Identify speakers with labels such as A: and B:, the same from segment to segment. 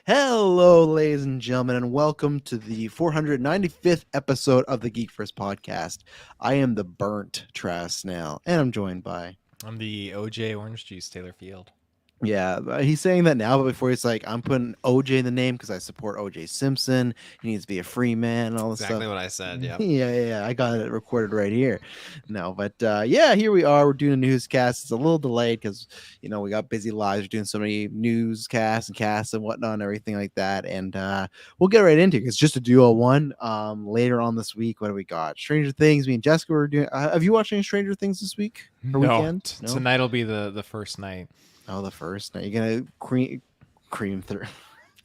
A: Hello, ladies and gentlemen, and welcome to the 495th episode of the GeekVerse podcast. I am the burnt Trash Snail, and I'm joined by...
B: I'm the OJ Orange Juice Taylor Field.
A: Yeah, he's saying that now, but before he's like, I'm putting OJ in the name because I support OJ Simpson. He needs to be a free man and all this
B: Exactly
A: stuff.
B: what I said, yep.
A: Yeah, I got it recorded right here. No, but yeah, here we are. We're doing a newscast. It's a little delayed because, we got busy lives. We're doing so many newscasts and casts and whatnot and everything like that. And we'll get right into it. It's just a duo one. Later on this week, what do we got? Stranger Things. Me and Jessica were doing... have you watched any Stranger Things this week or weekend?
B: No, tonight will be the first night.
A: Oh, the first night. You're gonna cream through.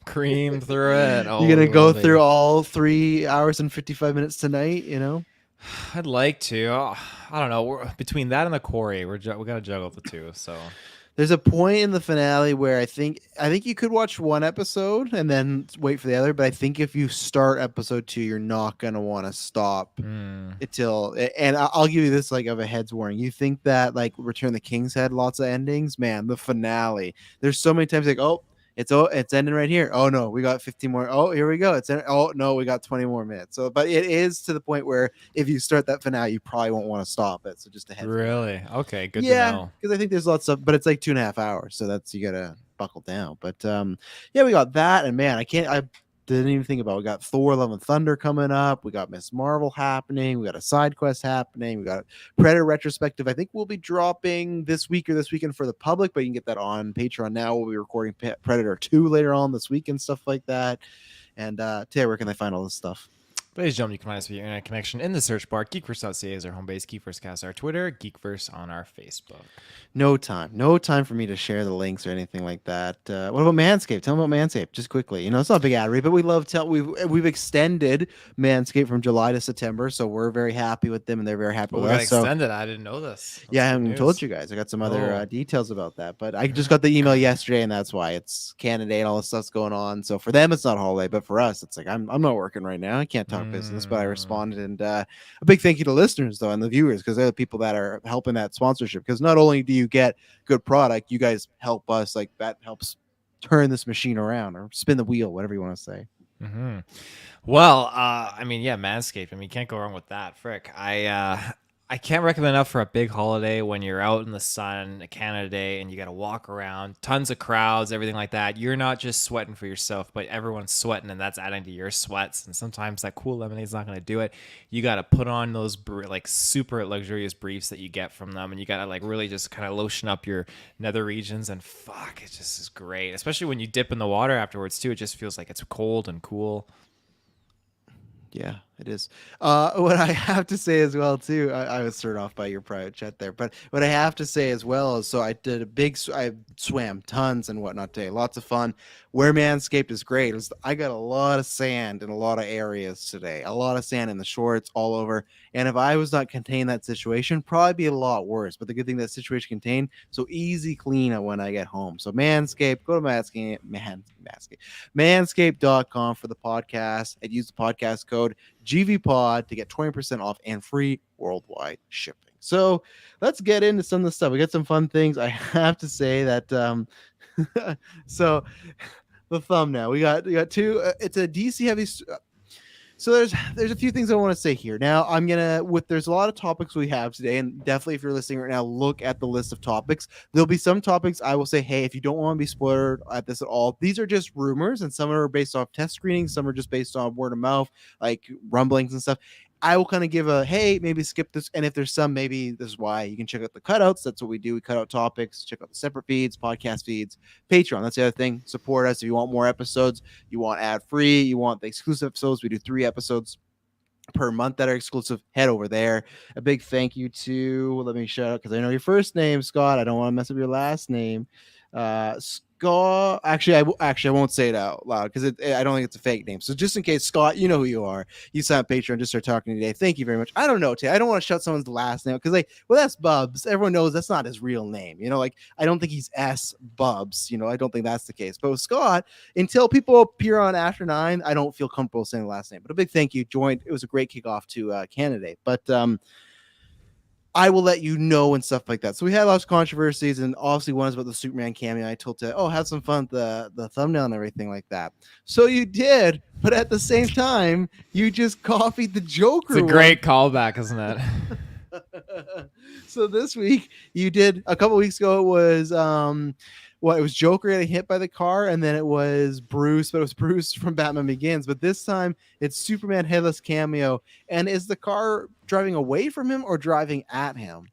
B: Cream through it. Oh,
A: You're gonna go through all 3 hours and 55 minutes tonight.
B: I'd like to. I don't know. Between that and the quarry, we gotta juggle the two. So
A: there's a point in the finale where I think you could watch one episode and then wait for the other. But I think if you start episode 2, you're not gonna want to stop until. And I'll give you this like of a heads warning. You think that like Return of the King's had lots of endings, man? The finale. There's so many times like, oh, it's ending right here. Oh no, we got 15 more. Oh, here we go. Oh no, we got 20 more minutes. So, but it is to the point where if you start that finale, you probably won't want to stop it. So just a heads.
B: Really? Okay, good to know.
A: Yeah, because I think there's lots of, but it's like 2.5 hours, so that's you gotta buckle down. But yeah, we got that, and man, I didn't even think about it. We got Thor: Love and Thunder coming up. We got Miss Marvel happening. We got a side quest happening. We got Predator retrospective. I think we'll be dropping this week or this weekend for the public, but you can get that on Patreon now. We'll be recording Predator 2 later on this week and stuff like that. And Taylor, where can they find all this stuff?
B: Ladies and gentlemen, you can find us via your internet connection in the search bar. GeekVerse.ca is our home base. GeekVerse our Twitter. GeekVerse on our Facebook.
A: No time for me to share the links or anything like that. What about Manscaped? Tell them about Manscaped, just quickly. It's not a big ad read, but we love we've extended Manscaped from July to September, so we're very happy with them, and they're very happy with us.
B: Extended. I didn't know this.
A: I haven't told you guys. I got some other details about that, but I just got the email yesterday, and that's why it's Canada and all this stuff's going on. So for them, it's not a holiday, but for us, it's like I'm not working right now. I can't talk business, but I responded, and a big thank you to listeners though and the viewers because they're the people that are helping that sponsorship. Because not only do you get good product, you guys help us, like that helps turn this machine around or spin the wheel, whatever you want to say.
B: Well, I mean, yeah, Manscaped. I mean, you can't go wrong with that. Frick, I can't recommend enough for a big holiday when you're out in the sun, a Canada Day, and you got to walk around, tons of crowds, everything like that. You're not just sweating for yourself, but everyone's sweating, and that's adding to your sweats. And sometimes that cool lemonade's not going to do it. You got to put on those like super luxurious briefs that you get from them, and you got to like really just kind of lotion up your nether regions. And fuck, it just is great, especially when you dip in the water afterwards too. It just feels like it's cold and cool.
A: Yeah, it is. What I have to say as well, too, I was turned off by your private chat there, but what I have to say as well is, so I did I swam tons and whatnot today, lots of fun. Where Manscaped is great is I got a lot of sand in a lot of areas today, a lot of sand in the shorts all over. And if I was not contained that situation, probably be a lot worse. But the good thing that situation contained, so easy clean up when I get home. So Manscaped, go to Manscaped.com for the podcast and use the podcast code GVPOD to get 20% off and free worldwide shipping. So let's get into some of the stuff. We got some fun things. I have to say that so the thumbnail we got two. It's a DC heavy. So there's a few things I want to say here. Now I'm gonna there's a lot of topics we have today, and definitely if you're listening right now, look at the list of topics. There'll be some topics I will say, hey, if you don't want to be spoiled at this at all, these are just rumors, and some are based off test screenings, some are just based on word of mouth, like rumblings and stuff. I will kind of give a, hey, maybe skip this. And if there's some, maybe this is why. You can check out the cutouts. That's what we do. We cut out topics, check out the separate feeds, podcast feeds, Patreon. That's the other thing. Support us. If you want more episodes, you want ad-free, you want the exclusive episodes. We do 3 episodes per month that are exclusive. Head over there. A big thank you to, let me shout out because I know your first name, Scott. I don't want to mess up your last name. Scott, actually, I won't say it out loud because I don't think it's a fake name. So just in case, Scott, you know who you are. You signed up Patreon, just start talking today. Thank you very much. I don't know, Tay. I don't want to shout someone's last name because, that's Bubs. Everyone knows that's not his real name. I don't think he's S Bubs. I don't think that's the case. But with Scott, until people appear on After 9, I don't feel comfortable saying the last name. But a big thank you. Joined. It was a great kickoff to Canada. But I will let you know and stuff like that. So we had lots of controversies, and obviously one is about the Superman cameo. I told Ted, have some fun with the thumbnail and everything like that. So you did, but at the same time, you just copied the
B: It's a
A: Joker one.
B: great callback, isn't it?
A: So this week you did, a couple weeks ago it was it was Joker getting hit by the car, and then it was Bruce, but it was Bruce from Batman Begins. But this time it's Superman headless cameo. And is the car driving away from him or driving at him?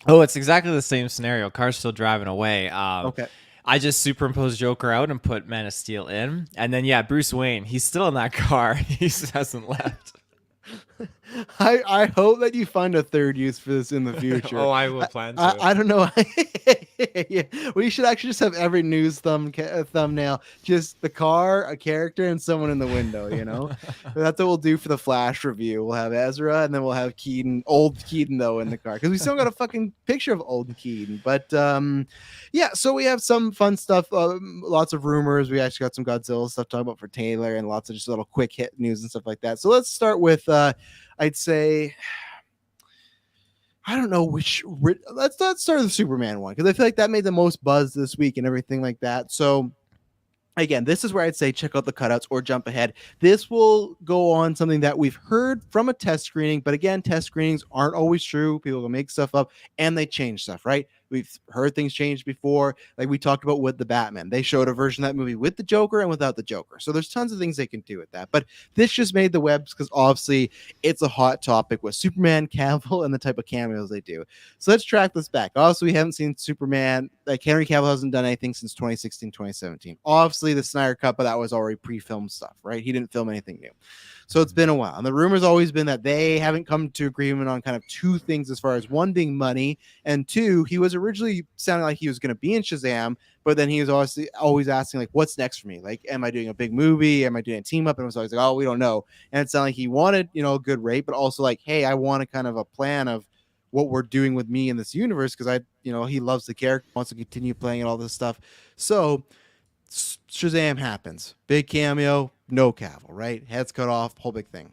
B: Oh, it's exactly the same scenario. Car's still driving away.
A: Okay.
B: I just superimposed Joker out and put Man of Steel in. And then, yeah, Bruce Wayne, he's still in that car. He just hasn't left.
A: I hope that you find a third use for this in the future.
B: I will plan to.
A: I don't know. Yeah. We should actually just have every news thumbnail just the car, a character, and someone in the window. That's what we'll do for the Flash review. We'll have Ezra, and then we'll have Keaton, old Keaton though, in the car, because we still got a fucking picture of old Keaton. But yeah, so we have some fun stuff, lots of rumors. We actually got some Godzilla stuff to talk about for Taylor, and lots of just little quick hit news and stuff like that. So let's start with I'd say, I don't know which. Let's start with the Superman one, because I feel like that made the most buzz this week and everything like that. So again, this is where I'd say check out the cutouts or jump ahead. This will go on something that we've heard from a test screening, but again, test screenings aren't always true. People will make stuff up and they change stuff, right? We've heard things change before. Like we talked about with the Batman. They showed a version of that movie with the Joker and without the Joker. So there's tons of things they can do with that. But this just made the webs because obviously it's a hot topic with Superman, Campbell, and the type of cameos they do. So let's track this back. Also, we haven't seen Superman. Like Henry Cavill hasn't done anything since 2016, 2017. Obviously, the Snyder Cut, but that was already pre-filmed stuff, right? He didn't film anything new. So it's been a while. And the rumor's always been that they haven't come to agreement on kind of two things, as far as one being money, and two, he was originally sounding like he was going to be in Shazam, but then he was always asking, like, what's next for me? Like, am I doing a big movie? Am I doing a team up? And it was always like, oh, we don't know. And it sounded like he wanted, a good rate, but also like, hey, I want a kind of a plan of what we're doing with me in this universe, because he loves the character, wants to continue playing and all this stuff. So Shazam happens. Big cameo, no Cavill, right? Heads cut off, whole big thing.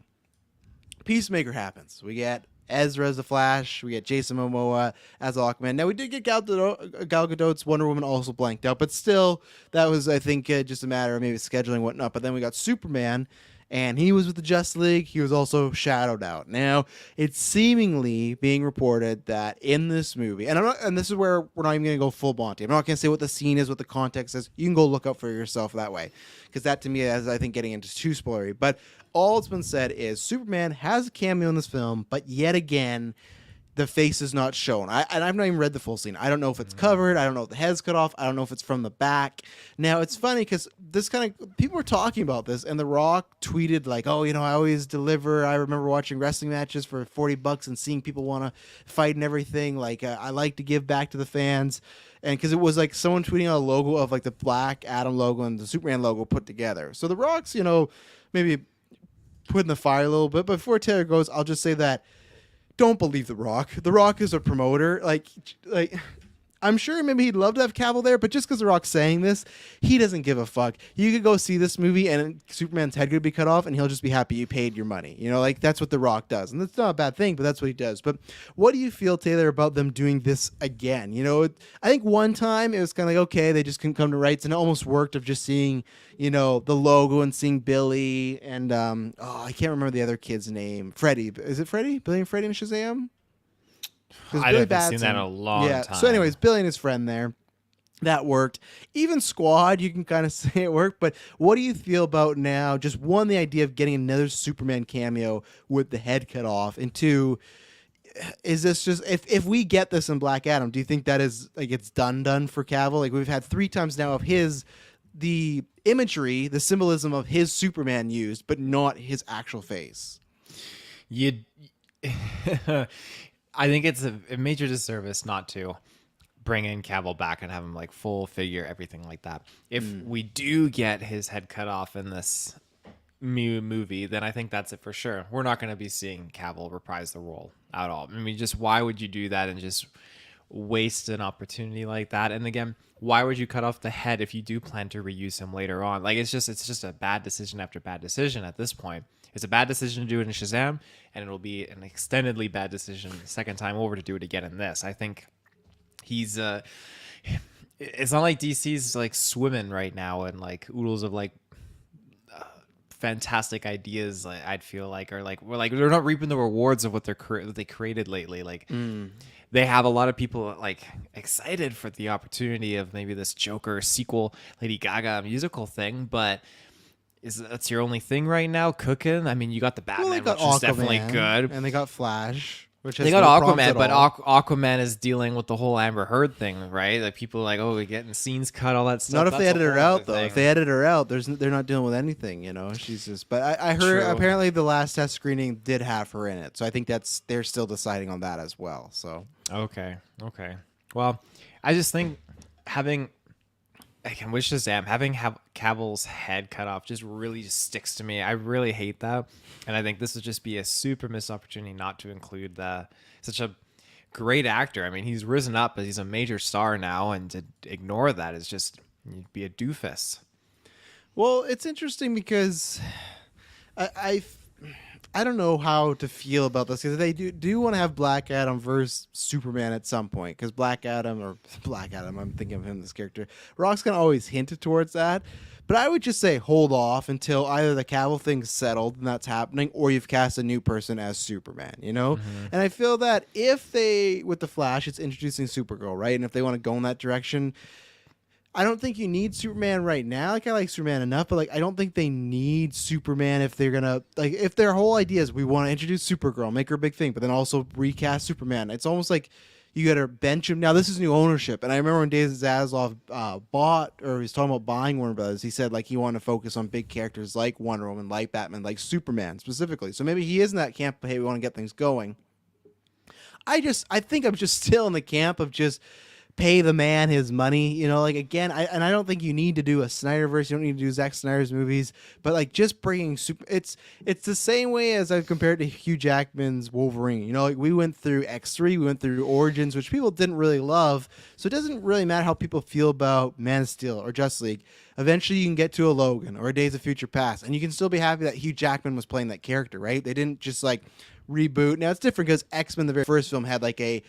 A: Peacemaker happens. We get Ezra as the Flash. We get Jason Momoa as Aquaman. Now, we did get Gal Gadot's Wonder Woman also blanked out, but still, that was, I think, just a matter of maybe scheduling and whatnot. But then we got Superman, and he was with the Justice League. He was also shadowed out. Now, it's seemingly being reported that in this movie, and this is where we're not even going to go full Monty. I'm not going to say what the scene is, what the context is. You can go look up for yourself that way, because that to me is, I think, getting into too spoilery. But all it's been said is Superman has a cameo in this film, but yet again, the face is not shown. I've not even read the full scene. I don't know if it's covered. I don't know if the head's cut off. I don't know if it's from the back. Now, it's funny because this kind of, people were talking about this, and The Rock tweeted like, oh, I always deliver. I remember watching wrestling matches for $40 and seeing people want to fight and everything. Like, I like to give back to the fans. And because it was like someone tweeting a logo of like the Black Adam logo and the Superman logo put together. So The Rock's, maybe putting the fire a little bit. But before Taylor goes, I'll just say that don't believe The Rock. The Rock is a promoter. Like I'm sure maybe he'd love to have Cavill there, but just because The Rock's saying this, he doesn't give a fuck. You could go see this movie and Superman's head could be cut off and he'll just be happy you paid your money. That's what The Rock does. And that's not a bad thing, but that's what he does. But what do you feel, Taylor, about them doing this again? I think one time it was kind of like, okay, they just couldn't come to rights, and it almost worked of just seeing, the logo and seeing Billy and, I can't remember the other kid's name. Freddie. Is it Freddie? Billy and Freddie in Shazam?
B: I haven't seen that in a long time.
A: So anyways, Billy and his friend there. That worked. Even Squad, you can kind of say it worked. But what do you feel about now? Just one, the idea of getting another Superman cameo with the head cut off. And two, is this just, if we get this in Black Adam, do you think that is like it's done for Cavill? Like we've had 3 times now of the imagery, the symbolism of his Superman used, but not his actual face.
B: I think it's a major disservice not to bring in Cavill back and have him like full figure, everything like that. If we do get his head cut off in this movie, then I think that's it for sure. We're not going to be seeing Cavill reprise the role at all. I mean, just why would you do that and just waste an opportunity like that. And again, why would you cut off the head if you do plan to reuse him later on? Like it's just a bad decision after bad decision at this point. It's a bad decision to do it in Shazam, and it'll be an extendedly bad decision the second time over to do it again in this. I think he's it's not like DC's like swimming right now in like oodles of like fantastic ideas. Like I'd feel like, or like we're like they're not reaping the rewards of what they created lately. Like they have a lot of people like excited for the opportunity of maybe this Joker sequel, Lady Gaga musical thing, but that's your only thing right now cooking? I mean, you got the Batman,
A: Well, they got
B: which is definitely
A: Aquaman,
B: good.
A: and they got Flash, which has
B: They got
A: no problems
B: Aquaman,
A: at
B: but
A: all.
B: Aquaman is dealing with the whole Amber Heard thing, right? Like people are like, oh, we're getting scenes cut, all that stuff.
A: Not if they
B: That's a
A: edit her
B: whole
A: out,
B: other
A: though.
B: thing.
A: If they edit her out, they're not dealing with anything, you know. She's just. But I heard
B: True.
A: apparently the last test screening did have her in it, so I think they're still deciding on that as well. So
B: Okay. Well, I just think having with Shazam, having Cavill's head cut off just really just sticks to me. I really hate that, and I think this would just be a super missed opportunity not to include such a great actor. I mean, he's risen up, he's a major star now, and to ignore that is just you'd be a doofus.
A: well, it's interesting because I don't know how to feel about this because they do want to have Black Adam versus Superman at some point because Black Adam, I'm thinking of him, this character. Rock's gonna always hint towards that, but I would just say hold off until either the Cavill thing's settled and that's happening, or you've cast a new person as Superman. You know, and I feel that if they with the Flash, it's introducing Supergirl, right? And if they want to go in that direction. I don't think you need Superman right now. Like I like Superman enough, but like I don't think they need Superman if they're gonna like if their whole idea is we want to introduce Supergirl, make her a big thing, but then also recast Superman. It's almost like you got to bench him. Now this is new ownership, and I remember when David Zaslav bought or he's talking about buying Warner Brothers. He said like he wanted to focus on big characters like Wonder Woman, like Batman, like Superman specifically. So maybe he is in that camp. But hey, we want to get things going. I think I'm just still in the camp of just pay the man his money, you know, like again, I don't think you need to do a Snyderverse, you don't need to do Zack Snyder's movies, but like just bringing it's the same way as I've compared to Hugh Jackman's Wolverine, you know, like we went through X3, we went through Origins, which people didn't really love, so it doesn't really matter how people feel about Man of Steel or Justice League. Eventually you can get to a Logan or a Days of Future Past, and you can still be happy that Hugh Jackman was playing that character, right? They didn't just like reboot. Now it's different because X-Men, the very first film, had like a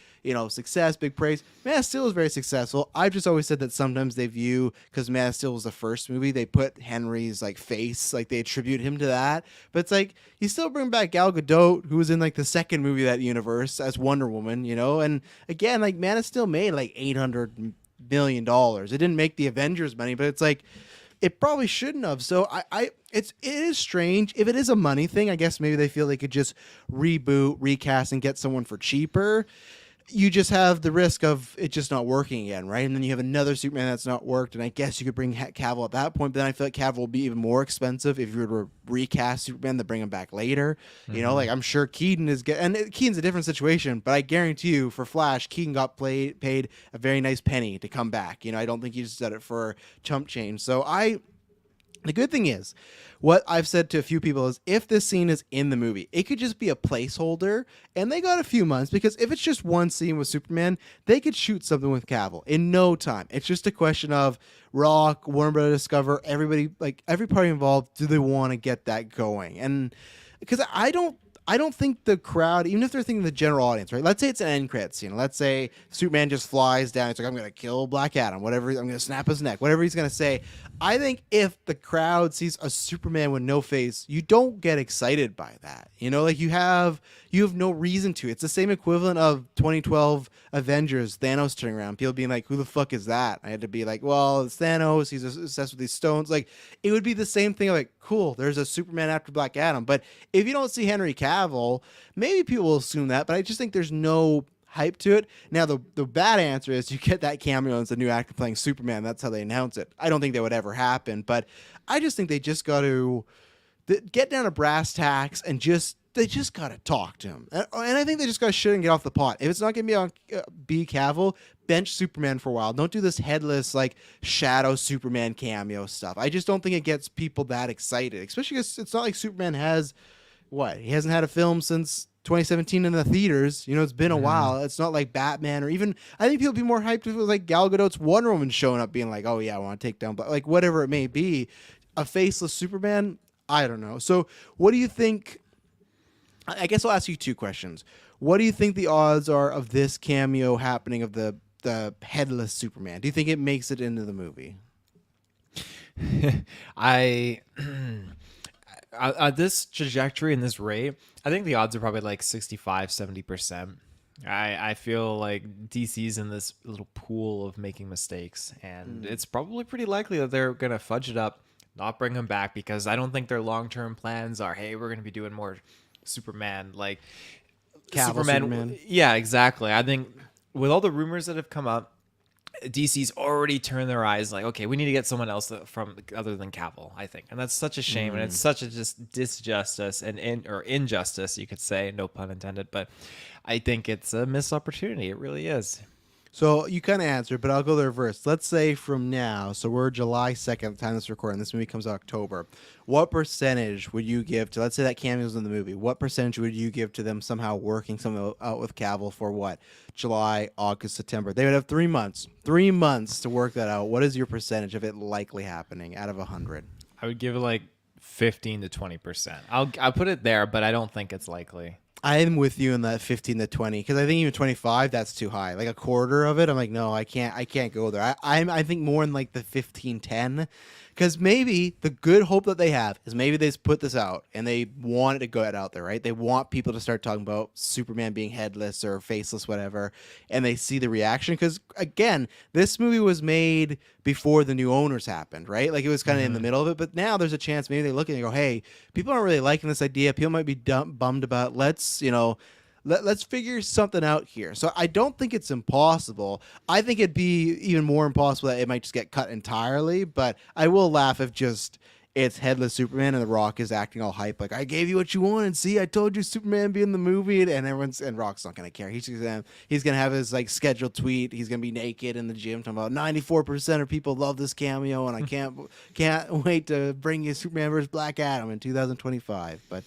A: success, big praise. Man of Steel was very successful. I've just always said that sometimes they view, because Man of Steel was the first movie, they put Henry's like face, like they attribute him to that. But it's like you still bring back Gal Gadot, who was in like the second movie of that universe as Wonder Woman, you know. And again, like Man of Steel made like $800 million. It didn't make the Avengers money, but it's like it probably shouldn't have. So it is strange. If it is a money thing, I guess maybe they feel they could just reboot, recast, and get someone for cheaper. You just have the risk of it just not working again, right? And then you have another Superman that's not worked, and I guess you could bring Cavill at that point, but then I feel like Cavill will be even more expensive if you were to recast Superman to bring him back later. You know, like I'm sure Keaton Keaton's a different situation, but I guarantee you for Flash, Keaton got paid a very nice penny to come back. You know, I don't think he just did it for chump change. So the good thing is, what I've said to a few people is if this scene is in the movie, it could just be a placeholder, and they got a few months, because if it's just one scene with Superman, they could shoot something with Cavill in no time. It's just a question of Rock, Warner Bros. Discover, everybody, like every party involved, do they want to get that going? And because I don't think the crowd, even if they're thinking the general audience, right? Let's say it's an end credit scene. Let's say Superman just flies down. It's like, I'm going to kill Black Adam, whatever. I'm going to snap his neck, whatever he's going to say. I think if the crowd sees a Superman with no face, you don't get excited by that. You know, like you have no reason to. It's the same equivalent of 2012 Avengers, Thanos turning around, people being like, who the fuck is that? I had to be like, well, it's Thanos. He's obsessed with these stones. Like, it would be the same thing. Like, cool, there's a Superman after Black Adam. But if you don't see Henry Cavill, maybe people will assume that. But I just think there's no hype to it. Now, the bad answer is you get that cameo as a new actor playing Superman. That's how they announce it. I don't think that would ever happen. But I just think they just got to get down to brass tacks and they just got to talk to him. And I think they just got to shit and get off the pot. If it's not going to be Cavill, bench Superman for a while. Don't do this headless, like, shadow Superman cameo stuff. I just don't think it gets people that excited, especially because it's not like Superman has, he hasn't had a film since 2017 in the theaters. You know, it's been a while. It's not like Batman or even I think people would be more hyped if it was like Gal Gadot's Wonder Woman showing up, being like, "Oh yeah, I want to take down," but like whatever it may be, a faceless Superman. I don't know. So, what do you think? I guess I'll ask you two questions. What do you think the odds are of this cameo happening of the headless Superman? Do you think it makes it into the movie?
B: I at this trajectory and this rate, I think the odds are probably like 65, 70%. I feel like DC's in this little pool of making mistakes, and it's probably pretty likely that they're going to fudge it up, not bring him back, because I don't think their long-term plans are, hey, we're going to be doing more Superman. Like,
A: Superman.
B: Yeah, exactly. I think with all the rumors that have come up, DC's already turned their eyes like, okay, we need to get someone else from other than Campbell, I think. And that's such a shame. And it's such a just disjustice or injustice, you could say, no pun intended. But I think it's a missed opportunity. It really is.
A: So you kind of answered, but I'll go the reverse. Let's say from now, so we're July 2nd, the time this recording. This movie comes out October. What percentage would you give to, let's say that cameo's in the movie, what percentage would you give to them somehow working something out with Cavill for what? July, August, September. They would have 3 months. 3 months to work that out. What is your percentage of it likely happening out of 100?
B: I would give it like 15 to 20%. I'll put it there, but I don't think it's likely.
A: I'm with you in that 15 to 20 because I think even 25 that's too high. Like a quarter of it, I'm like, no, I can't go there. I think more in like the 15-10 because maybe the good hope that they have is maybe they just put this out and they want it to go out there, right? They want people to start talking about Superman being headless or faceless, whatever, and they see the reaction because again, this movie was made before the new owners happened, right? Like it was kind of in the middle of it, but now there's a chance maybe they look and they go, hey, people aren't really liking this idea. People might be bummed about. Let's figure something out here. So I don't think it's impossible. I think it'd be even more impossible that it might just get cut entirely. But I will laugh if just it's headless Superman and The Rock is acting all hype, like I gave you what you wanted. See, I told you Superman be in the movie, and Rock's not gonna care. He's gonna have his like scheduled tweet. He's gonna be naked in the gym talking about 94% of people love this cameo, and I can't wait to bring you Superman versus Black Adam in 2025. But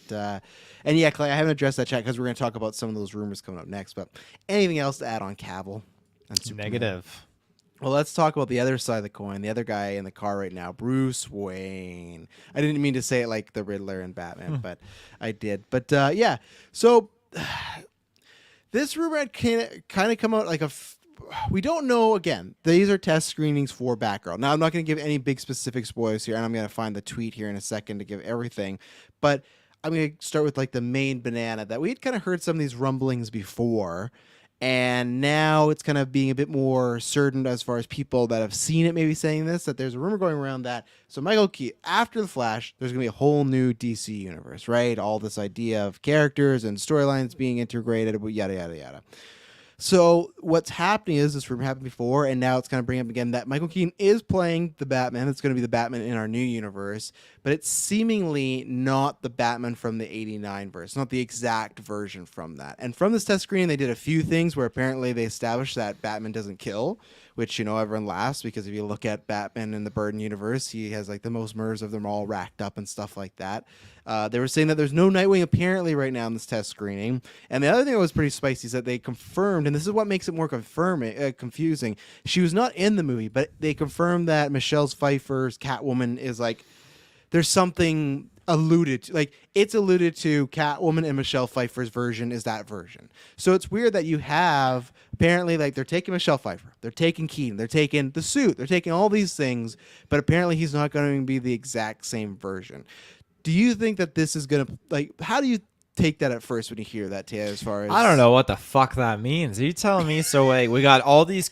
A: and yeah, Clay, I haven't addressed that chat because we're gonna talk about some of those rumors coming up next. But anything else to add on Cavill and Superman?
B: Negative.
A: Well, let's talk about the other side of the coin. The other guy in the car right now, Bruce Wayne. I didn't mean to say it like the Riddler and Batman, but I did. But yeah, so this rumor had kind of come out like we don't know. Again, these are test screenings for Batgirl. Now, I'm not going to give any big specific spoilers here, and I'm going to find the tweet here in a second to give everything. But I'm going to start with like the main banana that we had kind of heard some of these rumblings before. And now it's kind of being a bit more certain as far as people that have seen it maybe saying this, that there's a rumor going around that, so Michael Keaton, after The Flash, there's going to be a whole new DC universe, right? All this idea of characters and storylines being integrated, yada, yada, yada. So what's happening is this rumor happened before, and now it's kind of bringing up again that Michael Keaton is playing the Batman. It's going to be the Batman in our new universe, but it's seemingly not the Batman from the 89 verse, not the exact version from that. And from this test screening, they did a few things where apparently they established that Batman doesn't kill, which, you know, everyone laughs because if you look at Batman in the Burton universe, he has like the most murders of them all racked up and stuff like that. They were saying that there's no Nightwing apparently right now in this test screening. And the other thing that was pretty spicy is that they confirmed, and this is what makes it more confusing, she was not in the movie, but they confirmed that Michelle Pfeiffer's Catwoman is like, there's something alluded to, like it's alluded to Catwoman and Michelle Pfeiffer's version is that version. So it's weird that you have apparently like they're taking Michelle Pfeiffer, they're taking Keaton, they're taking the suit, they're taking all these things, but apparently he's not going to be the exact same version. Do you think that this is going to, like, how do you take that at first when you hear that, Tia, as far as...
B: I don't know what the fuck that means. Are you telling me? So, wait, we got all these...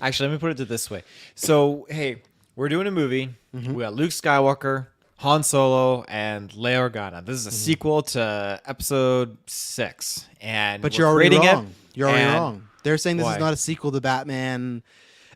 B: Actually, let me put it this way. So, hey, we're doing a movie. Mm-hmm. We got Luke Skywalker, Han Solo, and Leia Organa. This is a sequel to Episode 6.
A: But you're already wrong. You're already wrong. They're saying this is not a sequel to Batman...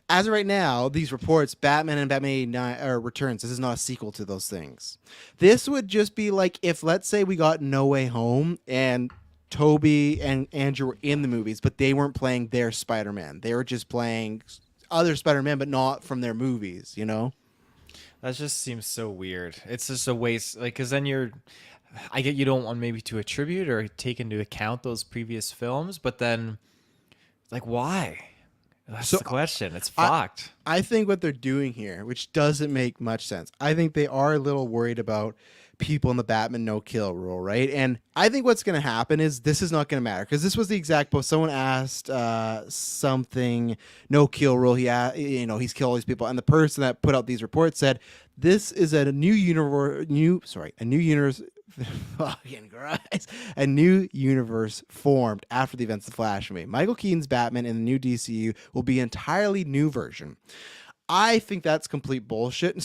A: As of right now, these reports, Batman and Batman 89 Returns, this is not a sequel to those things. This would just be like if, let's say, we got No Way Home and Toby and Andrew were in the movies, but they weren't playing their Spider-Man. They were just playing other Spider-Man, but not from their movies, you know?
B: That just seems so weird. It's just a waste, like, because then you're... I get you don't want maybe to attribute or take into account those previous films, but then like why? That's
A: So
B: the question. It's
A: I
B: fucked.
A: I think what they're doing here, which doesn't make much sense. I think they are a little worried about people in the Batman no kill rule, right? And I think what's going to happen is this is not going to matter because this was the exact post. Someone asked something no kill rule. He's killed all these people, and the person that put out these reports said this is a new universe. A new universe. Fucking Christ. A new universe formed after the events of the Flash movie. Michael Keaton's Batman in the new DCU will be an entirely new version. I think that's complete bullshit.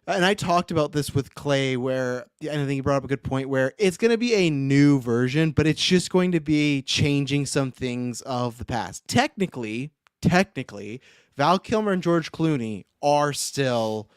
A: And I talked about this with Clay, and I think he brought up a good point, where it's going to be a new version, but it's just going to be changing some things of the past. Technically, Val Kilmer and George Clooney are still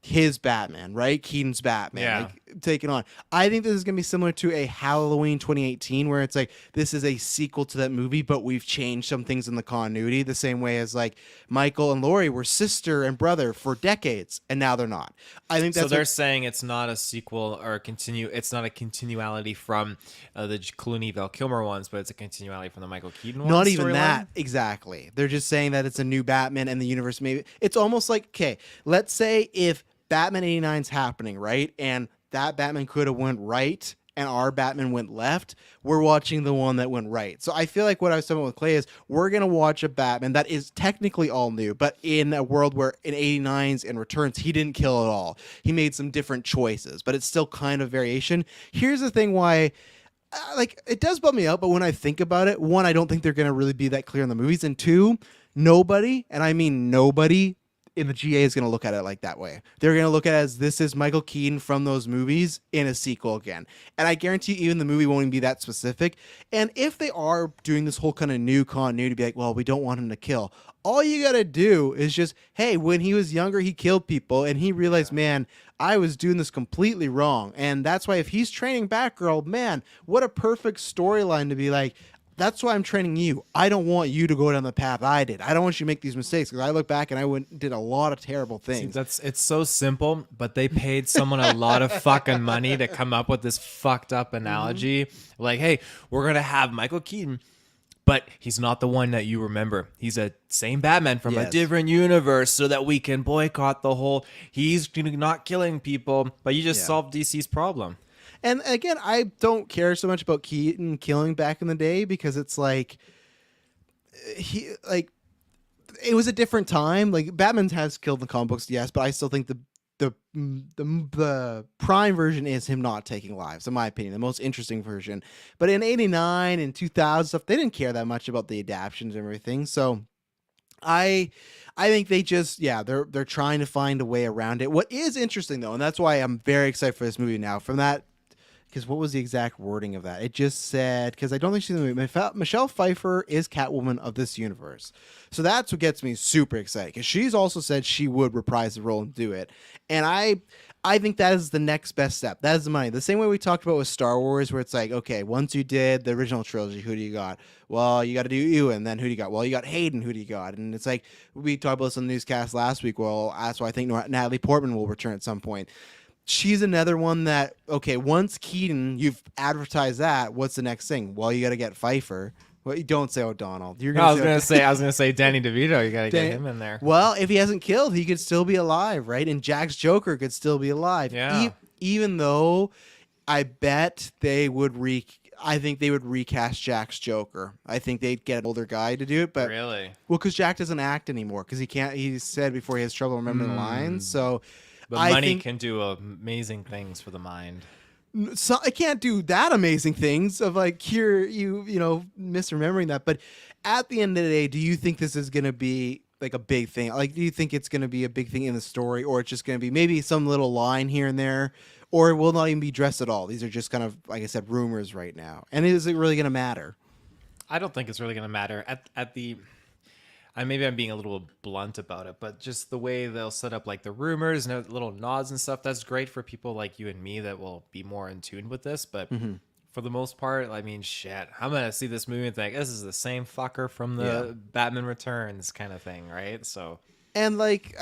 A: his Batman, right? Keaton's Batman, like taking on. I think this is going to be similar to a Halloween 2018, where it's like this is a sequel to that movie, but we've changed some things in the continuity, the same way as like Michael and Laurie were sister and brother for decades, and now they're not. I think that's
B: so they're saying it's not a sequel or continue. It's not a continuality from the Clooney Val Kilmer ones, but it's a continuality from the Michael Keaton ones.
A: not even that exactly. They're just saying that it's a new Batman and the universe. Maybe it's almost like, okay, let's say if Batman 89 is happening, right? And that Batman could have went right and our Batman went left. We're watching the one that went right. So I feel like what I was talking with Clay is we're going to watch a Batman that is technically all new, but in a world where in 89's and Returns, he didn't kill at all. He made some different choices, but it's still kind of variation. Here's the thing why... it does bum me out, but when I think about it, one, I don't think they're going to really be that clear in the movies, and two, nobody, and I mean nobody, in the GA is going to look at it like that way. They're going to look at it as this is Michael Keaton from those movies in a sequel again. And I guarantee you, even the movie won't even be that specific. And if they are doing this whole kind of new continuity to be like, well, we don't want him to kill, all you got to do is just, hey, when he was younger, he killed people and he realized, man, I was doing this completely wrong. And that's why if he's training Batgirl, man, what a perfect storyline to be like, that's why I'm training you. I don't want you to go down the path I did. I don't want you to make these mistakes because I look back and did a lot of terrible things.
B: See, it's so simple, but they paid someone a lot of fucking money to come up with this fucked up analogy. Mm-hmm. Like, hey, we're going to have Michael Keaton, but he's not the one that you remember. He's a same Batman from a different universe so that we can boycott the whole, he's not killing people, but you just solved DC's problem.
A: And again, I don't care so much about Keaton killing back in the day because it's like it was a different time. Like Batman has killed in the comic books, yes, but I still think the prime version is him not taking lives, in my opinion, the most interesting version. But in 89 and 2000 stuff, they didn't care that much about the adaptions and everything. So I think they just they're trying to find a way around it. What is interesting though, and that's why I'm very excited for this movie now, from that. Because what was the exact wording of that? It just said, because I don't think she's in the movie, Michelle Pfeiffer is Catwoman of this universe. So that's what gets me super excited. Because she's also said she would reprise the role and do it. And I think that is the next best step. That is the money. The same way we talked about with Star Wars, where it's like, okay, once you did the original trilogy, who do you got? Well, you got to do you, and then who do you got? Well, you got Hayden, who do you got? And it's like, we talked about this on the newscast last week. Well, that's why I think Natalie Portman will return at some point. She's another one that, okay, once Keaton, you've advertised that, what's the next thing? Well, you got to get Pfeiffer. Well, you don't say O'Donnell.
B: I was gonna say Danny DeVito. You got to get him in there.
A: Well, if he hasn't killed, he could still be alive, right? And Jack's Joker could still be alive.
B: Yeah.
A: Even though I bet they would I think they would recast Jack's Joker. I think they'd get an older guy to do it, but
B: really,
A: well, because Jack doesn't act anymore because he can't. He said before he has trouble remembering the lines, so.
B: But money can do amazing things for the mind.
A: So I can't do that amazing things of like cure you misremembering that. But at the end of the day, do you think this is going to be like a big thing? Like, do you think it's going to be a big thing in the story, or it's just going to be maybe some little line here and there, or it will not even be addressed at all? These are just kind of, like I said, rumors right now. And is it really going to matter?
B: I don't think it's really going to matter at the. Maybe I'm being a little blunt about it, but just the way they'll set up like the rumors and little nods and stuff, that's great for people like you and me that will be more in tune with this. But for the most part, I mean, shit, I'm going to see this movie and think, this is the same fucker from the Batman Returns kind of thing, right? So
A: And like,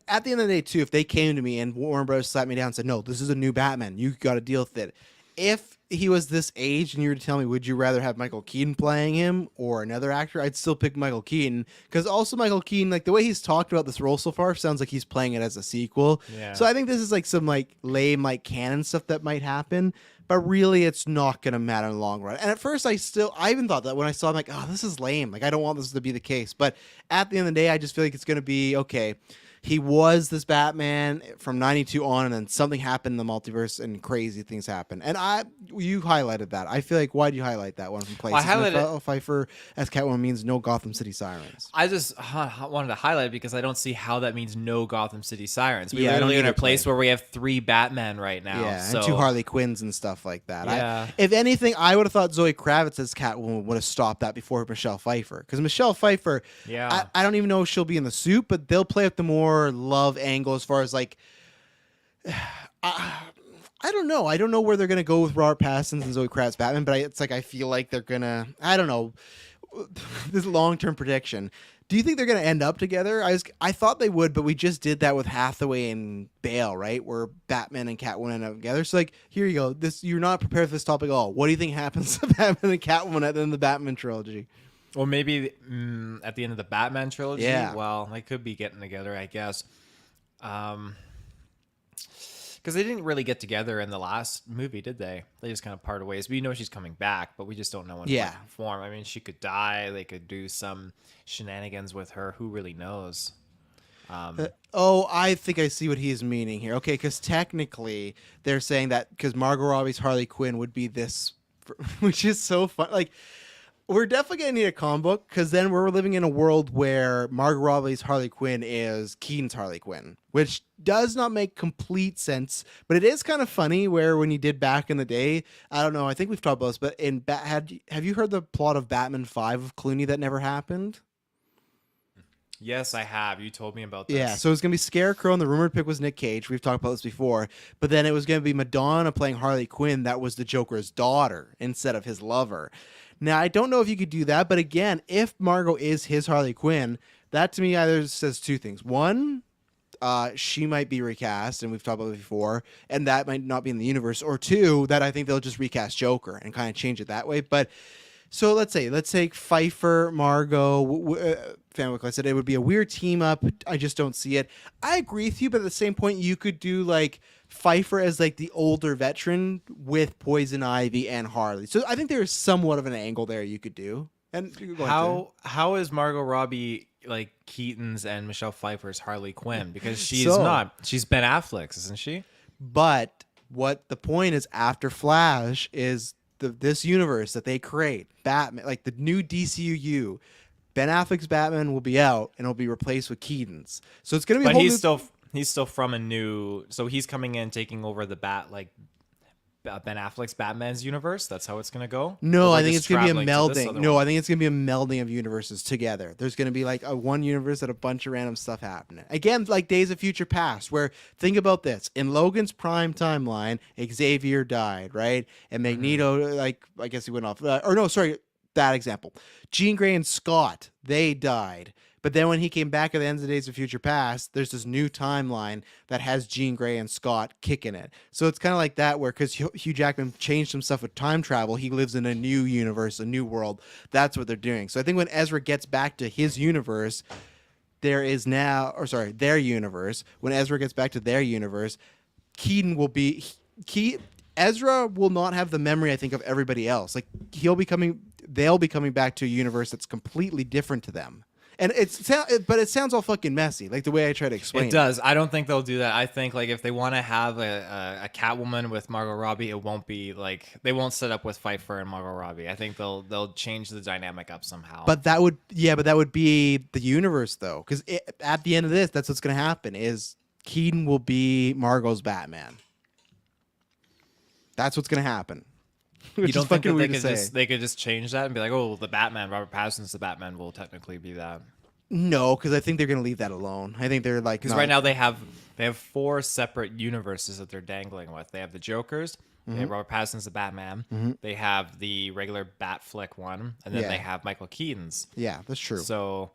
A: at the end of the day, too, if they came to me and Warner Bros. Slapped me down and said, "No, this is a new Batman. You got to deal with it." If he was this age and you were to tell me, would you rather have Michael Keaton playing him or another actor? I'd still pick Michael Keaton because also Michael Keaton, like the way he's talked about this role so far, sounds like he's playing it as a sequel.
B: Yeah.
A: So I think this is like some like lame like canon stuff that might happen. But really, it's not going to matter in the long run. And at first, I even thought that when I saw it, I'm like, oh, this is lame. Like, I don't want this to be the case. But at the end of the day, I just feel like it's going to be, okay, he was this Batman from 92 on, and then something happened in the multiverse and crazy things happen. And you highlighted that. I feel like, why did you highlight that one from Places?
B: I highlighted
A: Michelle Pfeiffer as Catwoman means no Gotham City Sirens.
B: I just wanted to highlight it because I don't see how that means no Gotham City Sirens. We
A: Yeah, I don't
B: literally in a
A: either,
B: place
A: Clay.
B: where we have 3 Batman right now.
A: Yeah,
B: so
A: and 2 Harley Quinns and stuff like that.
B: Yeah.
A: If anything, I would have thought Zoe Kravitz as Catwoman would have stopped that before Michelle Pfeiffer. Because Michelle Pfeiffer,
B: Yeah.
A: I don't even know if she'll be in the suit, but they'll play up the more love angle as far as like, I don't know. I don't know where they're gonna go with Robert Pattinson and Zoe Kravitz Batman, but it's like I feel like they're gonna. I don't know. This long-term prediction. Do you think they're gonna end up together? I thought they would, but we just did that with Hathaway and Bale, right? Where Batman and Catwoman end up together. So like, here you go. You're not prepared for this topic at all. What do you think happens to Batman and Catwoman at the end of the Batman trilogy?
B: Well, maybe at the end of the Batman trilogy.
A: Yeah.
B: Well, they could be getting together, I guess. Because they didn't really get together in the last movie, did they? They just kind of parted ways. We know she's coming back, but we just don't know in what form. I mean, she could die. They could do some shenanigans with her. Who really knows?
A: I think I see what he's meaning here. Okay, because technically they're saying that because Margot Robbie's Harley Quinn would be this, which is so fun. Like, we're definitely going to need a comic book because then we're living in a world where Margot Robbie's Harley Quinn is Keaton's Harley Quinn, which does not make complete sense, but it is kind of funny where when you did back in the day, I don't know, I think we've talked about this, but have you heard the plot of Batman 5 of Clooney that never happened?
B: Yes, I have. You told me about this.
A: Yeah, so it was going to be Scarecrow, and the rumored pick was Nick Cage. We've talked about this before. But then it was going to be Madonna playing Harley Quinn. That was the Joker's daughter instead of his lover. Now, I don't know if you could do that, but again, if Margot is his Harley Quinn, that to me either says 2 things. One, she might be recast, and we've talked about it before, and that might not be in the universe. Or 2, that I think they'll just recast Joker and kind of change it that way. But so let's take Pfeiffer, Margot, Fan I said it would be a weird team up. I just don't see it. I agree with you, but at the same point, you could do like Pfeiffer as like the older veteran with Poison Ivy and Harley. So I think there's somewhat of an angle there you could do. And
B: how is Margot Robbie like Keaton's and Michelle Pfeiffer's Harley Quinn? Because she's not. She's Ben Affleck's, isn't she?
A: But what the point is after Flash is this universe that they create, Batman, like the new DCU. Ben Affleck's Batman will be out and it'll be replaced with Keaton's. So it's gonna be.
B: But he's still from a new. So he's coming in, taking over the Ben Affleck's Batman's universe. That's how it's gonna go.
A: No, I think it's gonna be a melding. No, I think it's gonna be a melding of universes together. There's gonna be like a one universe that a bunch of random stuff happening. Again, like Days of Future Past, where think about this: in Logan's prime timeline, Xavier died, right? And Magneto, like I guess he went off. Bad example. Jean Grey and Scott, they died. But then when he came back at the end of Days of Future Past, there's this new timeline that has Jean Grey and Scott kicking it. So it's kind of like that where because Hugh Jackman changed some stuff with time travel, he lives in a new universe, a new world. That's what they're doing. So I think when Ezra gets back to his universe, their universe, when Ezra gets back to their universe, Keaton will be... Ezra will not have the memory, I think, of everybody else. Like they'll be coming back to a universe that's completely different to them. And it sounds all fucking messy, like the way I try to explain it.
B: It does. I don't think they'll do that. I think like if they want to have a Catwoman with Margot Robbie, it won't be like they won't set up with Pfeiffer and Margot Robbie. I think they'll change the dynamic up somehow.
A: But that would be the universe though, because at the end of this, that's what's going to happen. Is Keaton will be Margot's Batman. That's what's going to happen.
B: You don't think that they could just change that and be like, oh, the Batman, Robert Pattinson's the Batman will technically be that?
A: No, because I think they're going to leave that alone. I think they're like...
B: Because right now they have 4 separate universes that they're dangling with. They have the Jokers, they have Robert Pattinson's the Batman, they have the regular Batflick one, and then they have Michael Keaton's.
A: Yeah, that's true.
B: So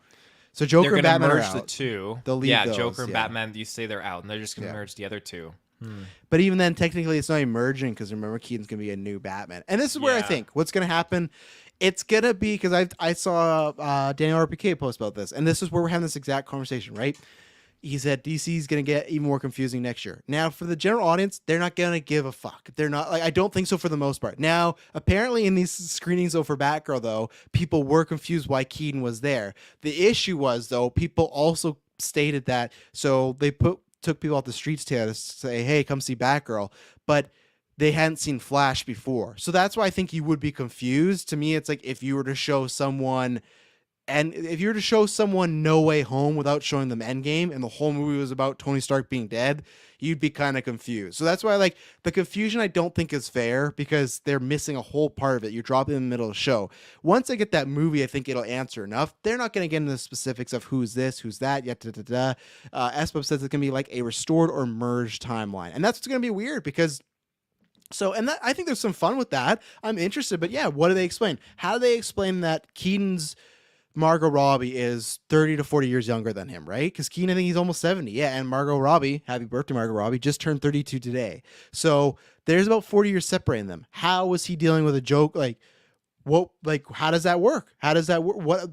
A: So Joker
B: They're
A: and
B: gonna
A: Batman are
B: merge the
A: out.
B: two.
A: They'll leave
B: Yeah,
A: those,
B: Joker and
A: yeah.
B: Batman. You say they're out, and they're just gonna
A: Yeah.
B: merge the other two.
A: But even then, technically, it's not emerging because remember, Keaton's gonna be a new Batman, and this is where I
B: Yeah.
A: think what's gonna happen. It's gonna be because I saw Daniel RPK post about this, and this is where we're having this exact conversation, right? He said DC's gonna get even more confusing next year. Now, for the general audience, they're not gonna give a fuck. They're not like I don't think so for the most part. Now, apparently in these screenings though for Batgirl though, people were confused why Keaton was there. The issue was though, people also stated that so they took people off the streets to say, hey, come see Batgirl, but they hadn't seen Flash before. So that's why I think you would be confused. To me, it's like if you were to show someone No Way Home without showing them Endgame and the whole movie was about Tony Stark being dead, you'd be kind of confused. So that's why like the confusion I don't think is fair because they're missing a whole part of it. You're dropping in the middle of the show. Once I get that movie, I think it'll answer enough. They're not going to get into the specifics of who's this, who's that, yet. SBUB says it's going to be like a restored or merged timeline. And that's going to be weird because I think there's some fun with that. I'm interested, but yeah, what do they explain? How do they explain that Keaton's Margot Robbie is 30 to 40 years younger than him, right? Because Keaton, I think he's almost 70. Yeah, and Margot Robbie, happy birthday, Margot Robbie, just turned 32 today. So there's about 40 years separating them. How was he dealing with a joke? How does that work? How does that work?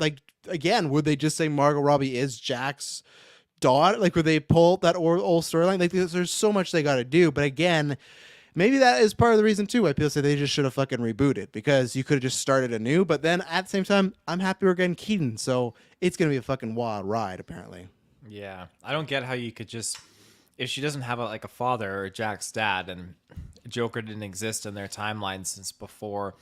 A: Again, would they just say Margot Robbie is Jack's daughter? Like, would they pull that old storyline? Like, there's so much they got to do. But again, maybe that is part of the reason too why people say they just should have fucking rebooted because you could have just started anew. But then at the same time, I'm happy we're getting Keaton, so it's gonna be a fucking wild ride apparently.
B: Yeah, I don't get how you could just if she doesn't have a father or Jack's dad, and Joker didn't exist in their timeline since before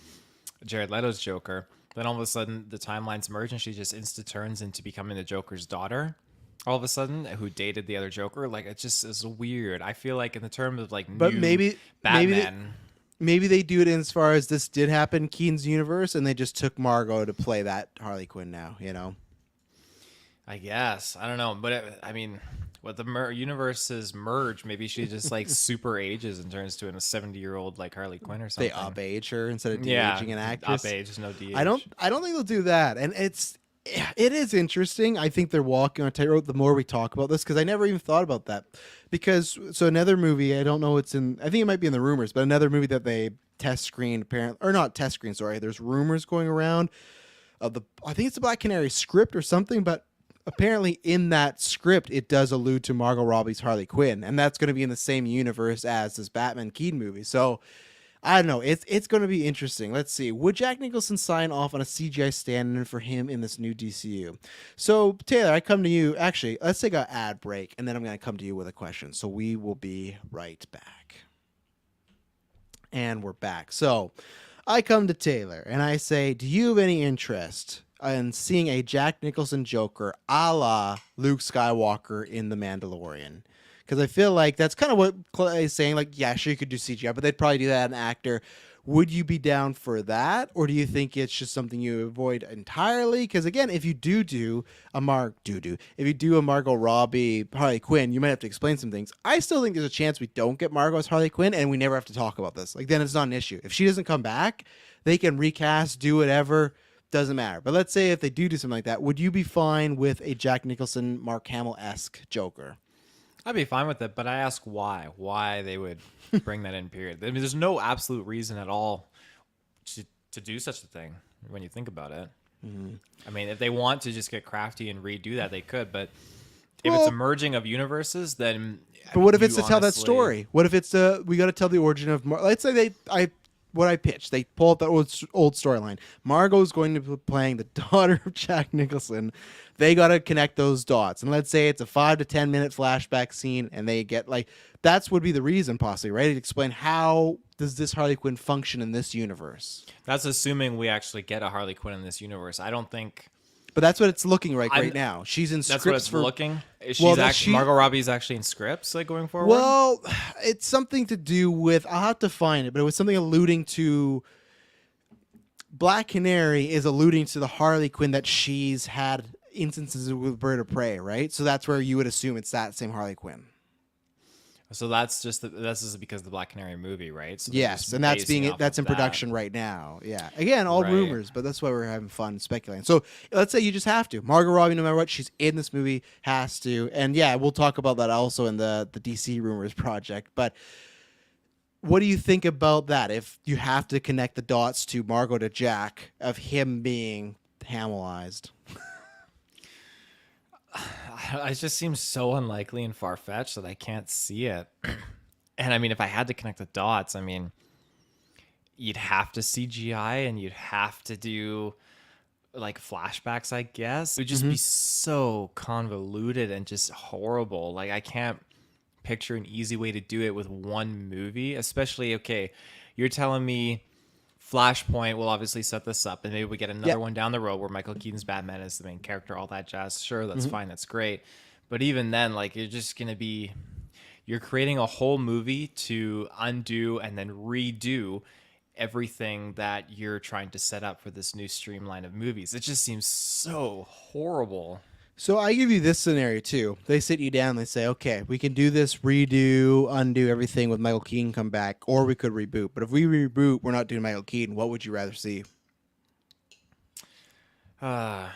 B: Jared Leto's Joker. Then all of a sudden the timelines merge and she just turns into becoming the Joker's daughter. All of a sudden, who dated the other Joker? Like it just is weird. I feel like in the terms of like
A: But
B: new
A: maybe
B: Batman.
A: maybe they do it in as far as this did happen Keaton's universe, and they just took Margot to play that Harley Quinn now. You know.
B: I guess I don't know, but I mean, what the universes merge, maybe she just like super ages and turns to a 70-year-old like Harley Quinn or something.
A: They up age her instead of de-aging an actress.
B: Up age, no de-age.
A: I don't think they'll do that, and it is interesting. I think they're walking on a tightrope the more we talk about this because I never even thought about that. Because another movie, I don't know it's in. I think it might be in the rumors, but another movie that they test screened apparently, or not test screened. Sorry, there's rumors going around of I think it's the Black Canary script or something, but apparently in that script it does allude to Margot Robbie's Harley Quinn, and that's going to be in the same universe as this Batman Keaton movie. So I don't know. It's going to be interesting. Let's see. Would Jack Nicholson sign off on a CGI stand-in for him in this new DCU? So Taylor, I come to you. Actually, let's take an ad break, and then I'm going to come to you with a question. So we will be right back. And we're back. So I come to Taylor, and I say, do you have any interest in seeing a Jack Nicholson Joker a la Luke Skywalker in The Mandalorian? Because I feel like that's kind of what Clay is saying. Like, yeah, sure, you could do CGI, but they'd probably do that in an actor. Would you be down for that? Or do you think it's just something you avoid entirely? Because, again, if you do a Margot Robbie Harley Quinn, you might have to explain some things. I still think there's a chance we don't get Margot as Harley Quinn, and we never have to talk about this. Like, then it's not an issue. If she doesn't come back, they can recast, do whatever. Doesn't matter. But let's say if they do something like that, would you be fine with a Jack Nicholson, Mark Hamill-esque Joker?
B: I'd be fine with it, but I ask why they would bring that in, period. I mean, there's no absolute reason at all to do such a thing when you think about it. Mm-hmm. I mean, if they want to just get crafty and redo that, they could, but if it's a merging of universes, then...
A: But what if it's to tell that story? What if it's we got to tell the origin of... Let's say what I pitched. They pull up that old storyline. Margot's going to be playing the daughter of Jack Nicholson. They got to connect those dots. And let's say it's a 5 to 10 minute flashback scene, and they get that's would be the reason possibly, right? To explain how does this Harley Quinn function in this universe.
B: That's assuming we actually get a Harley Quinn in this universe. I don't think...
A: But that's what it's looking like right now. She's in
B: that's
A: scripts
B: what it's
A: for
B: looking. Margot Robbie's actually in scripts going forward.
A: Well, it's something to do with. I'll have to find it, but it was something alluding to. Black Canary is alluding to the Harley Quinn that she's had instances with Bird of Prey, right? So that's where you would assume it's that same Harley Quinn.
B: So this is because of the Black Canary movie, right? So they're
A: Yes,
B: just
A: and
B: basing off
A: that's
B: of
A: in
B: that.
A: production right now. Yeah, again, all
B: Right.
A: rumors, but that's why we're having fun speculating. So let's say you just have to. Margot Robbie, no matter what, she's in this movie, has to. And yeah, we'll talk about that also in the DC rumors project. But what do you think about that? If you have to connect the dots to Margot to Jack of him being Hamilized.
B: It just seems so unlikely and far fetched that I can't see it. And I mean, if I had to connect the dots, I mean, you'd have to CGI and you'd have to do like flashbacks, I guess. It would just
A: Mm-hmm.
B: be so convoluted and just horrible. Like, I can't picture an easy way to do it with one movie, especially, okay, you're telling me Flashpoint will obviously set this up, and maybe we get
A: Yeah.
B: another one down the road where Michael Keaton's Batman is the main character, all that jazz. Sure, that's
A: Mm-hmm.
B: fine, that's great. But even then, like, you're creating a whole movie to undo and then redo everything that you're trying to set up for this new streamline of movies. It just seems so horrible.
A: So I give you this scenario too. They sit you down and they say, okay, we can do this, redo, undo everything with Michael Keaton come back, or we could reboot. But if we reboot, we're not doing Michael Keaton. What would you rather see?
B: Uh,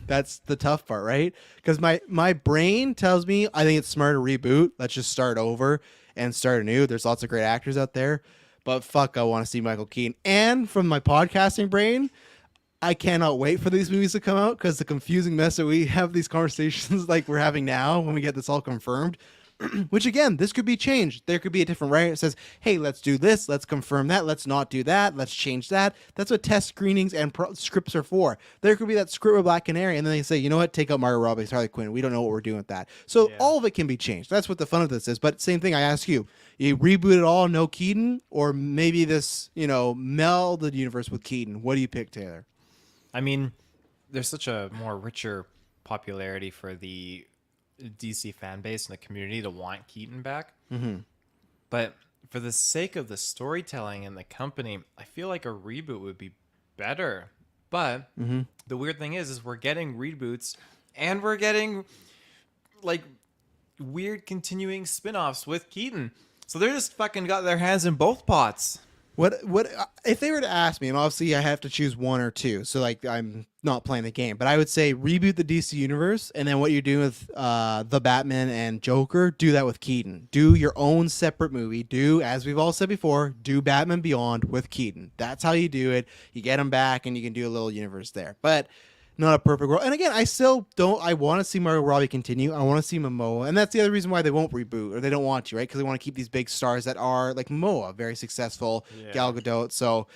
A: That's the tough part, right? Because my brain tells me I think it's smart to reboot. Let's just start over and start anew. There's lots of great actors out there. But fuck, I want to see Michael Keaton. And from my podcasting brain, I cannot wait for these movies to come out because the confusing mess that we have these conversations like we're having now when we get this all confirmed. Which again, this could be changed. There could be a different writer that says, "Hey, let's do this. Let's confirm that. Let's not do that. Let's change that." That's what test screenings and scripts are for. There could be that script with Black Canary, and then they say, "You know what? Take out Margot Robbie's Harley Quinn. We don't know what we're doing with that." So
B: Yeah.
A: all of it can be changed. That's what the fun of this is. But same thing. I ask you: you reboot it all, no Keaton, or maybe this, meld the universe with Keaton. What do you pick, Taylor?
B: I mean, there's such a more richer popularity for the DC fan base and the community to want Keaton back.
A: Mm-hmm.
B: But for the sake of the storytelling and the company, I feel like a reboot would be better. But
A: Mm-hmm.
B: the weird thing is we're getting reboots and we're getting like weird continuing spin-offs with Keaton. So they're just fucking got their hands in both pots.
A: What if they were to ask me, and obviously I have to choose one or two, so like I'm not playing the game, but I would say reboot the DC universe, and then what you're doing with the Batman and Joker, do that with Keaton. Do your own separate movie. Do, as we've all said before, do Batman Beyond with Keaton. That's how you do it. You get him back, and you can do a little universe there. But not a perfect world. And again, I still don't. I want to see Margot Robbie continue. I want to see Momoa, and that's the other reason why they won't reboot or they don't want to, right? Because they want to keep these big stars that are like Momoa, very successful,
B: Yeah.
A: Gal Gadot. So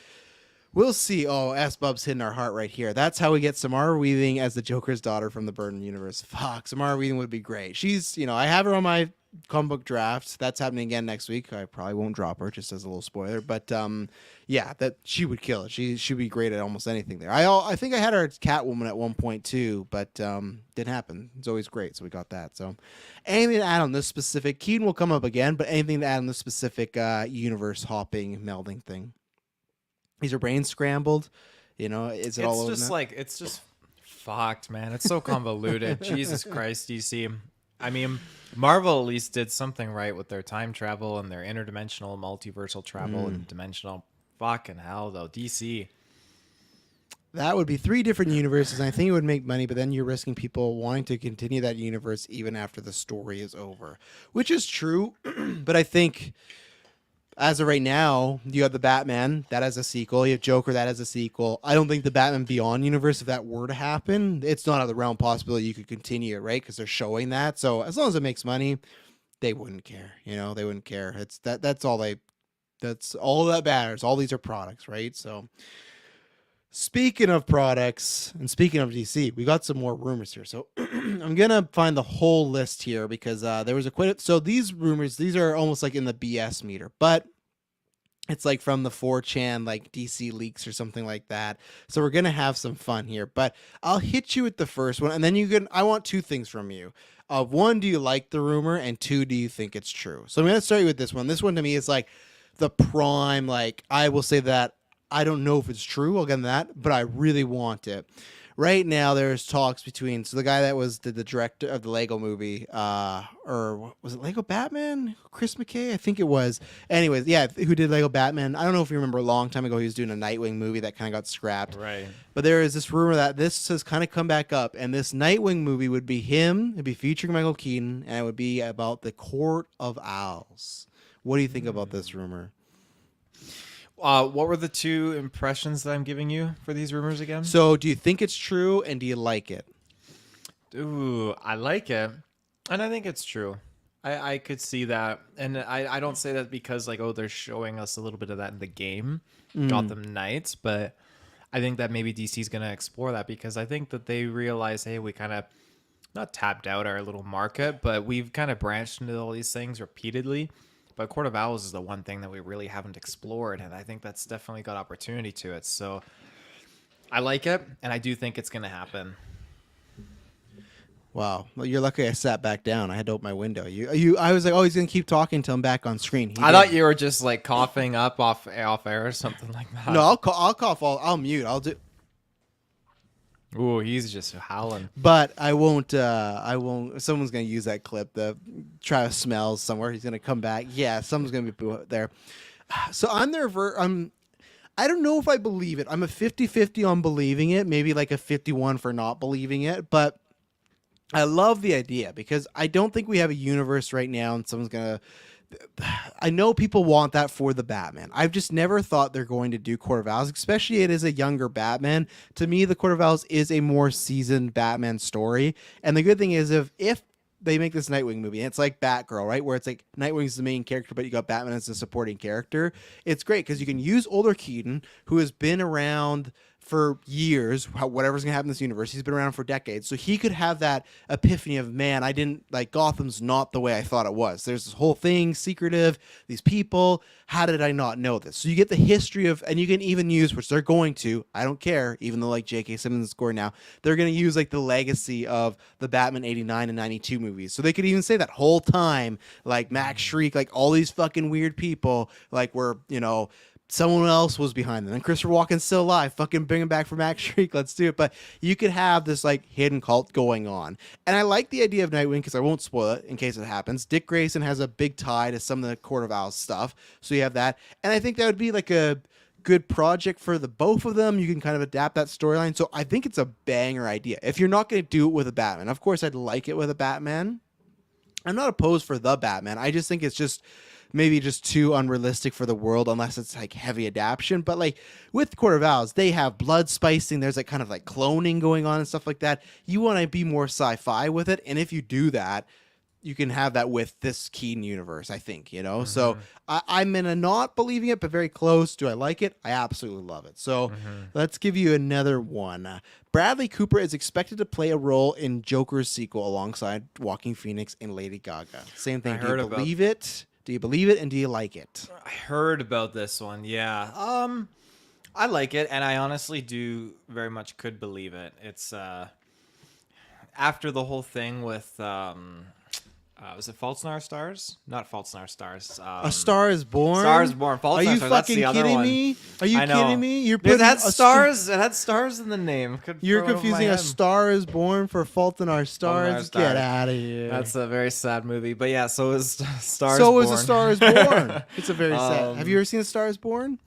A: we'll see. Oh, S Bub's hitting our heart right here. That's how we get Samara Weaving as the Joker's daughter from the Burton universe. Fuck, Samara Weaving would be great. She's, I have her on my comic book draft. That's happening again next week. I probably won't drop her, just as a little spoiler. But yeah, that she would kill it. She'd be great at almost anything there. I think I had her as Catwoman at one point too, but didn't happen. It's always great, so we got that. So anything to add on this specific? Keaton will come up again, but anything to add on this specific universe hopping melding thing? Is your brain scrambled? Is it all over now?
B: It's just fucked, man. It's so convoluted. Jesus Christ, DC. I mean, Marvel at least did something right with their time travel and their interdimensional, multiversal travel and dimensional. Fucking hell, though. DC.
A: That would be 3 different universes, and I think it would make money, but then you're risking people wanting to continue that universe even after the story is over, which is true. But I think as of right now, you have the Batman, that has a sequel. You have Joker, that has a sequel. I don't think the Batman Beyond universe, if that were to happen, it's not out of the realm possibility you could continue it, right? Because they're showing that. So as long as it makes money, they wouldn't care. They wouldn't care. It's that's all that matters. All these are products, right? So speaking of products and speaking of DC, we got some more rumors here. So I'm gonna find the whole list here because there was so these rumors, these are almost like in the BS meter, but it's like from the 4chan like DC leaks or something like that. So we're gonna have some fun here. But I'll hit you with the first one, and then I want 2 things from you. One, do you like the rumor? And 2, do you think it's true? So I'm gonna start you with this one. This one to me is like the prime, like I will say that I don't know if it's true. I'll get into that, but I really want it. right now there's talks between the guy that was the director of the Lego movie, or was it Lego Batman? Chris McKay, I think it was. Anyways, yeah, who did Lego Batman? I don't know if you remember, a long time ago he was doing a Nightwing movie that kind of got scrapped.
B: Right.
A: But there is this rumor that this has kind of come back up, and this Nightwing movie would be him. It'd be featuring Michael Keaton, and it would be about the Court of Owls. What do you think about this rumor?
B: What were the 2 impressions that I'm giving you for these rumors again?
A: So, do you think it's true, and do you like it?
B: Ooh, I like it, and I think it's true. I could see that, and I don't say that because like, oh, they're showing us a little bit of that in the game, Gotham Knights, but I think that maybe DC's gonna explore that because I think that they realize, hey, we kind of not tapped out our little market, but we've kind of branched into all these things repeatedly. But Court of Owls is the one thing that we really haven't explored, and I think that's definitely got opportunity to it. So I like it, and I do think it's going to happen.
A: Wow. Well, you're lucky I sat back down. I had to open my window. I was like, oh, he's going to keep talking until I'm back on screen.
B: I thought you were just like coughing up off air or something like that.
A: No, I'll cough. I'll mute. I'll do.
B: Ooh, he's just howling.
A: But I won't. Someone's gonna use that clip. The Travis smells somewhere. He's gonna come back. Yeah, someone's gonna be there. So I'm there. I don't know if I believe it. I'm a 50-50 on believing it. Maybe like a 51 for not believing it. But I love the idea because I don't think we have a universe right now, and someone's gonna. I know people want that for the Batman. I've just never thought they're going to do Court of Owls, especially it is a younger Batman. To me, the Court of Owls is a more seasoned Batman story. And the good thing is if they make this Nightwing movie, and it's like Batgirl, right? Where it's like Nightwing's the main character, but you got Batman as a supporting character. It's great because you can use older Keaton, who has been around for years, whatever's gonna happen in this universe. He's been around for decades, so he could have that epiphany of, man, I didn't like Gotham's not the way I thought it was. There's this whole thing secretive, these people, how did I not know this? So you get the history of, and you can even use, which they're going to, I don't care, even though like J.K. Simmons is scoring now, they're gonna use like the legacy of the Batman 89 and 92 movies. So they could even say that whole time, like Max Shriek, like all these fucking weird people, like were, someone else was behind them. And Christopher Walken's still alive. Fucking bring him back for Max Shriek. Let's do it. But you could have this like hidden cult going on. And I like the idea of Nightwing because I won't spoil it in case it happens. Dick Grayson has a big tie to some of the Court of Owls stuff. So you have that. And I think that would be like a good project for the both of them. You can kind of adapt that storyline. So I think it's a banger idea. If you're not going to do it with a Batman, of course I'd like it with a Batman. I'm not opposed for the Batman. I just think it's just maybe just too unrealistic for the world unless it's like heavy adaptation. But like with Court of Owls, they have blood spicing. There's like kind of like cloning going on and stuff like that. You want to be more sci-fi with it. And if you do that, you can have that with this Keaton universe, I think, So I'm in a not believing it, but very close. Do I like it? I absolutely love it. So let's give you another one. Bradley Cooper is expected to play a role in Joker's sequel alongside Joaquin Phoenix and Lady Gaga. Same thing. Do you believe it? Do you believe it, and do you like it?
B: I heard about this one, yeah. I like it, and I honestly do very much could believe it. It's after the whole thing with was it Faults in Our Stars? Not Faults in Our Stars.
A: A Star Is Born.
B: Star Is Born. Faults in Our Stars. That's the other one.
A: Me? Are you kidding me? You're
B: putting it had stars. It had stars in the name.
A: You're confusing A Star Is Born for Fault in Our Stars. Get out of here.
B: That's a very sad movie. But yeah, so is Stars.
A: So
B: Born.
A: is A Star Is Born. It's a very sad. Have you ever seen A Star Is Born?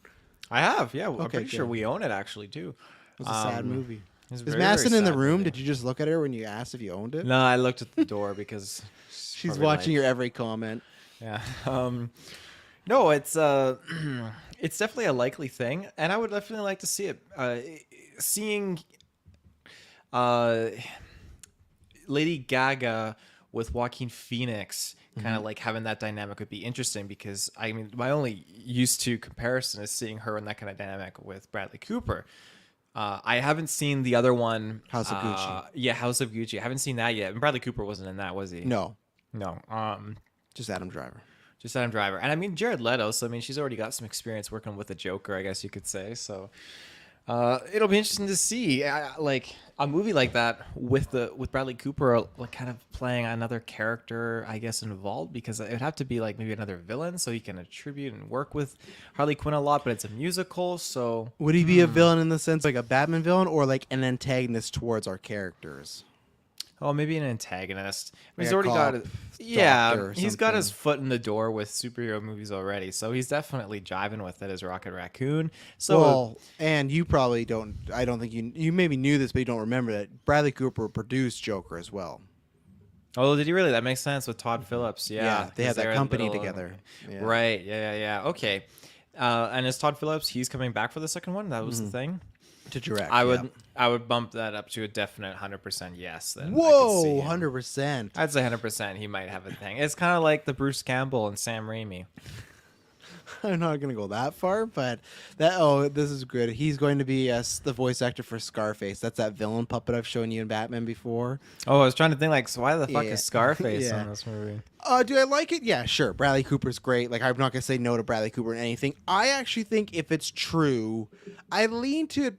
B: I have. Yeah, I'm pretty sure we own it actually too.
A: It was a sad movie. Is
B: very,
A: Madison in the room?
B: Movie.
A: Did you just look at her when you asked if you owned it?
B: No, I looked at the door because
A: she's watching your every comment.
B: Yeah. No, it's it's definitely a likely thing, and I would definitely like to see it. Seeing Lady Gaga with Joaquin Phoenix kind of like having that dynamic would be interesting because I mean my only used to comparison is seeing her in that kind of dynamic with Bradley Cooper. I haven't seen the other one,
A: House of Gucci.
B: Yeah, House of Gucci. I haven't seen that yet. And Bradley Cooper wasn't in that, was he?
A: No.
B: Just Adam Driver. And I mean Jared Leto. So I mean she's already got some experience working with the Joker, I guess you could say. So it'll be interesting to see. a movie like that with Bradley Cooper like kind of playing another character, I guess, involved, because it would have to be like maybe another villain so he can attribute and work with Harley Quinn a lot, but it's a musical, so
A: Would he be a villain in the sense like a Batman villain, or like an antagonist towards our characters?
B: oh, maybe an antagonist.
A: Like
B: He's
A: a
B: already got
A: cop,
B: yeah,
A: doctor or
B: he's got his
A: something.
B: foot in the door with superhero movies already, so he's definitely jiving with it as Rocket Raccoon. So
A: Well, and you probably don't. I don't think you maybe knew this, but you don't remember that Bradley Cooper produced Joker as well.
B: oh, did he really? That makes sense with Todd Phillips. Yeah,
A: they had
B: 'cause
A: that
B: they're a
A: company
B: little-
A: together. Yeah.
B: Right. Yeah. Okay. And is Todd Phillips? He's coming back for the second one. That was the thing.
A: To direct.
B: I would bump that up to a definite 100% yes. Then I could see
A: Whoa,
B: him.
A: 100%.
B: I'd say 100%. He might have a thing. It's kind of like the Bruce Campbell and Sam Raimi.
A: I'm not gonna go that far, but this is good. He's going to be the voice actor for Scarface. That's that villain puppet I've shown you in Batman before.
B: Oh, I was trying to think like, so why the fuck
A: Yeah.
B: is Scarface
A: Yeah.
B: on this movie?
A: Do I like it? Yeah, sure. Bradley Cooper's great. Like, I'm not gonna say no to Bradley Cooper in anything. I actually think if it's true, I lean to it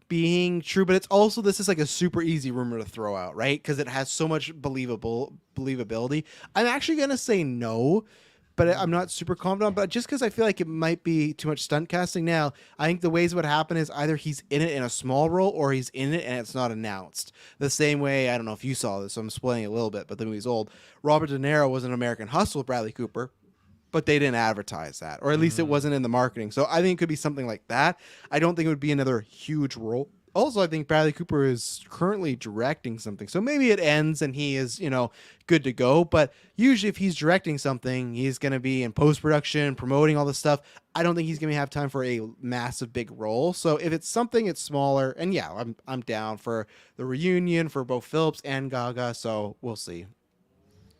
A: being true, but it's also, this is like a super easy rumor to throw out, right? Because it has so much believability. I'm actually gonna say no, but I'm not super confident. But just because I feel like it might be too much stunt casting now, I think the ways it would happen is either he's in it in a small role or he's in it and it's not announced. The same way, I don't know if you saw this, so I'm spoiling it a little bit, but the movie's old. Robert De Niro was in American Hustle with Bradley Cooper, but they didn't advertise that, or at least it wasn't in the marketing. So I think it could be something like that. I don't think it would be another huge role. Also, I think Bradley Cooper is currently directing something. So maybe it ends and he is, good to go. But usually if he's directing something, he's going to be in post-production, promoting all this stuff. I don't think he's going to have time for a massive big role. So if it's something, it's smaller. And yeah, I'm down for the reunion for both Phillips and Gaga. So we'll see.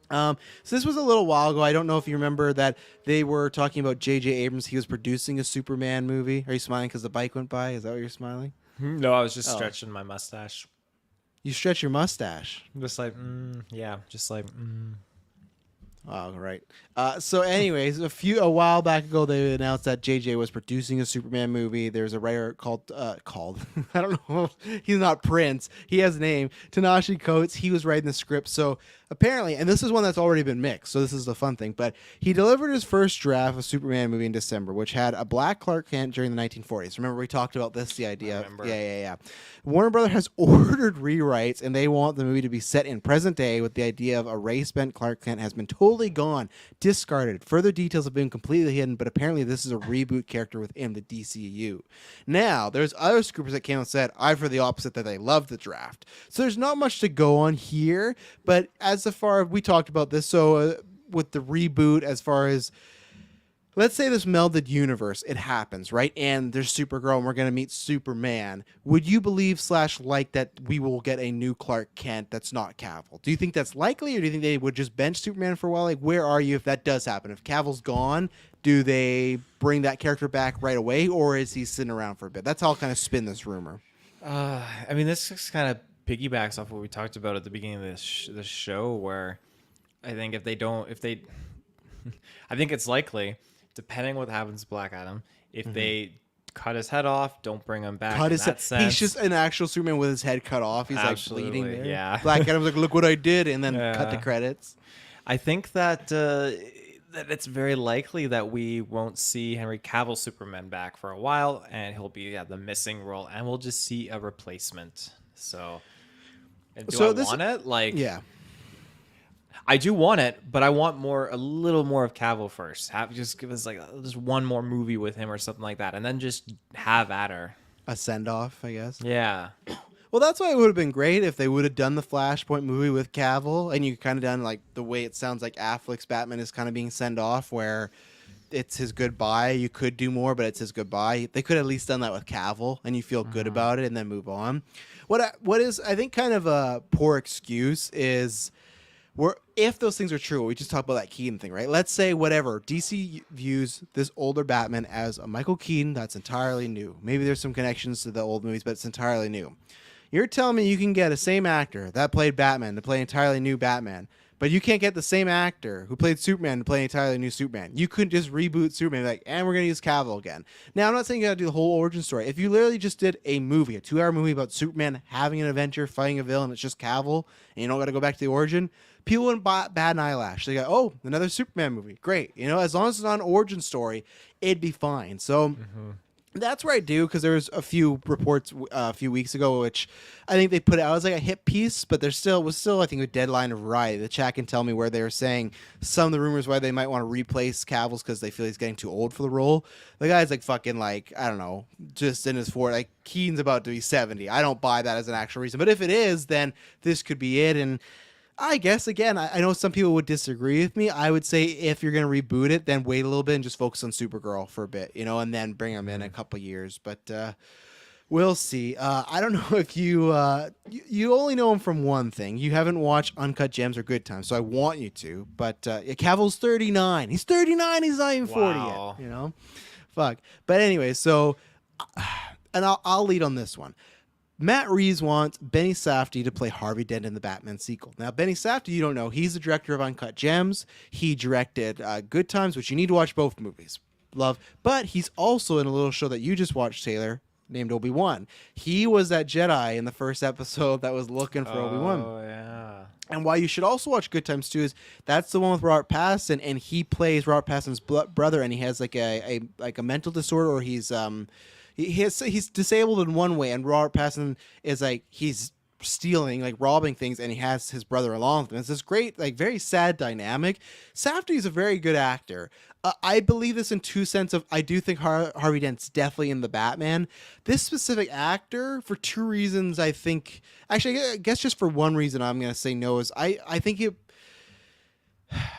A: So this was a little while ago. I don't know if you remember that they were talking about J.J. Abrams. He was producing a Superman movie. Are you smiling because the bike went by? Is that why you're smiling?
B: No, I was just
A: Oh.
B: stretching my mustache.
A: You stretch your mustache.
B: Just like, yeah, just like,
A: Oh, right. So anyways, a while back ago, they announced that JJ was producing a Superman movie. There's a writer called I don't know. He's not Prince. He has a name. Tanashi Coates. He was writing the script. So apparently, and this is one that's already been mixed. So this is the fun thing. But he delivered his first draft of Superman movie in December, which had a black Clark Kent during the 1940s. Remember we talked about this, the idea.
B: I remember.
A: Yeah. Warner Brother has ordered rewrites, and they want the movie to be set in present day with the idea of a race-bent Clark Kent has been totally gone, discarded. Further details have been completely hidden, but apparently this is a reboot character within the DCU. Now, there's other scoopers that came out and said, I've heard the opposite, that they love the draft. So there's not much to go on here, but we talked about this, so with the reboot, as far as, let's say this melded universe, it happens, right? And there's Supergirl and we're going to meet Superman. Would you believe / like that we will get a new Clark Kent that's not Cavill? Do you think that's likely, or do you think they would just bench Superman for a while? Like, where are you if that does happen? If Cavill's gone, do they bring that character back right away, or is he sitting around for a bit? That's how I'll kind of spin this rumor.
B: I mean, this just kind of piggybacks off what we talked about at the beginning of this show, where I think I think it's likely, depending what happens to Black Adam, if they cut his head off, don't bring him back.
A: Cut
B: in
A: his
B: that
A: head.
B: sense.
A: He's just an actual Superman with his head cut off. He's
B: Absolutely,
A: like bleeding there.
B: yeah.
A: Black Adam's like, look what I did, and then cut the
B: Yeah.
A: credits.
B: I think that that it's very likely that we won't see Henry Cavill Superman back for a while, and he'll be the missing role, and we'll just see a replacement. So, do I want it? Like,
A: Yeah.
B: I do want it, but I want a little more of Cavill first. Just give us like just one more movie with him or something like that, and then just have at her.
A: A send-off, I guess.
B: Yeah.
A: Well, that's why it would have been great if they would have done the Flashpoint movie with Cavill, and you kind of done like the way it sounds like Affleck's Batman is kind of being sent off, where it's his goodbye. You could do more, but it's his goodbye. They could have at least done that with Cavill, and you feel good about it, and then move on. What is I think kind of a poor excuse is, if those things are true, we just talked about that Keaton thing, right? Let's say whatever DC views this older Batman as a Michael Keaton that's entirely new. Maybe there's some connections to the old movies, but it's entirely new. You're telling me you can get a same actor that played Batman to play entirely new Batman, But you can't get the same actor who played Superman to play an entirely new Superman. You couldn't just reboot Superman like, and we're gonna use Cavill again. Now I'm not saying you gotta do the whole origin story. If you literally just did a movie, a 2-hour movie about Superman having an adventure, fighting a villain, it's just Cavill, and you don't gotta go back to the origin, people wouldn't bat an eyelash. They go, oh, another Superman movie, great. As long as it's not an origin story, it'd be fine. So. That's where I do, because there was a few reports a few weeks ago, which I think they put out as like a hit piece, but there was still I think a deadline of Variety. The chat can tell me where they were saying some of the rumors why they might want to replace Cavill's because they feel he's getting too old for the role. The guy's like fucking like I don't know, just in his 40s. Like Keaton's about to be 70. I don't buy that as an actual reason, but if it is, then this could be it. And I guess, again, I know some people would disagree with me. I would say if you're going to reboot it, then wait a little bit and just focus on Supergirl for a bit, and then bring him in a couple years. But we'll see. I don't know if you only know him from one thing. You haven't watched Uncut Gems or Good Times, so I want you to. But Cavill's 39. He's 39. He's not even 40 yet, Fuck. But anyway, so, and I'll lead on this one. Matt Reeves wants Benny Safdie to play Harvey Dent in the Batman sequel. Now, Benny Safdie, you don't know, he's the director of Uncut Gems. He directed Good Times, which you need to watch both movies. Love. But he's also in a little show that you just watched, Taylor, named Obi-Wan. He was that Jedi in the first episode that was looking for Obi-Wan.
B: Oh, yeah.
A: And why you should also watch Good Times too is that's the one with Robert Pattinson, and he plays Robert Pattinson's brother, and he has like a mental disorder, or he's disabled in one way, and Robert Pattinson is like he's stealing, like robbing things, and he has his brother along with him. It's this great, like very sad dynamic. Safdie is a very good actor. I believe this in two sense of I do think Harvey Dent's definitely in the Batman. This specific actor, for two reasons, I think. Actually, I guess just for one reason, I'm going to say no. Is I think it.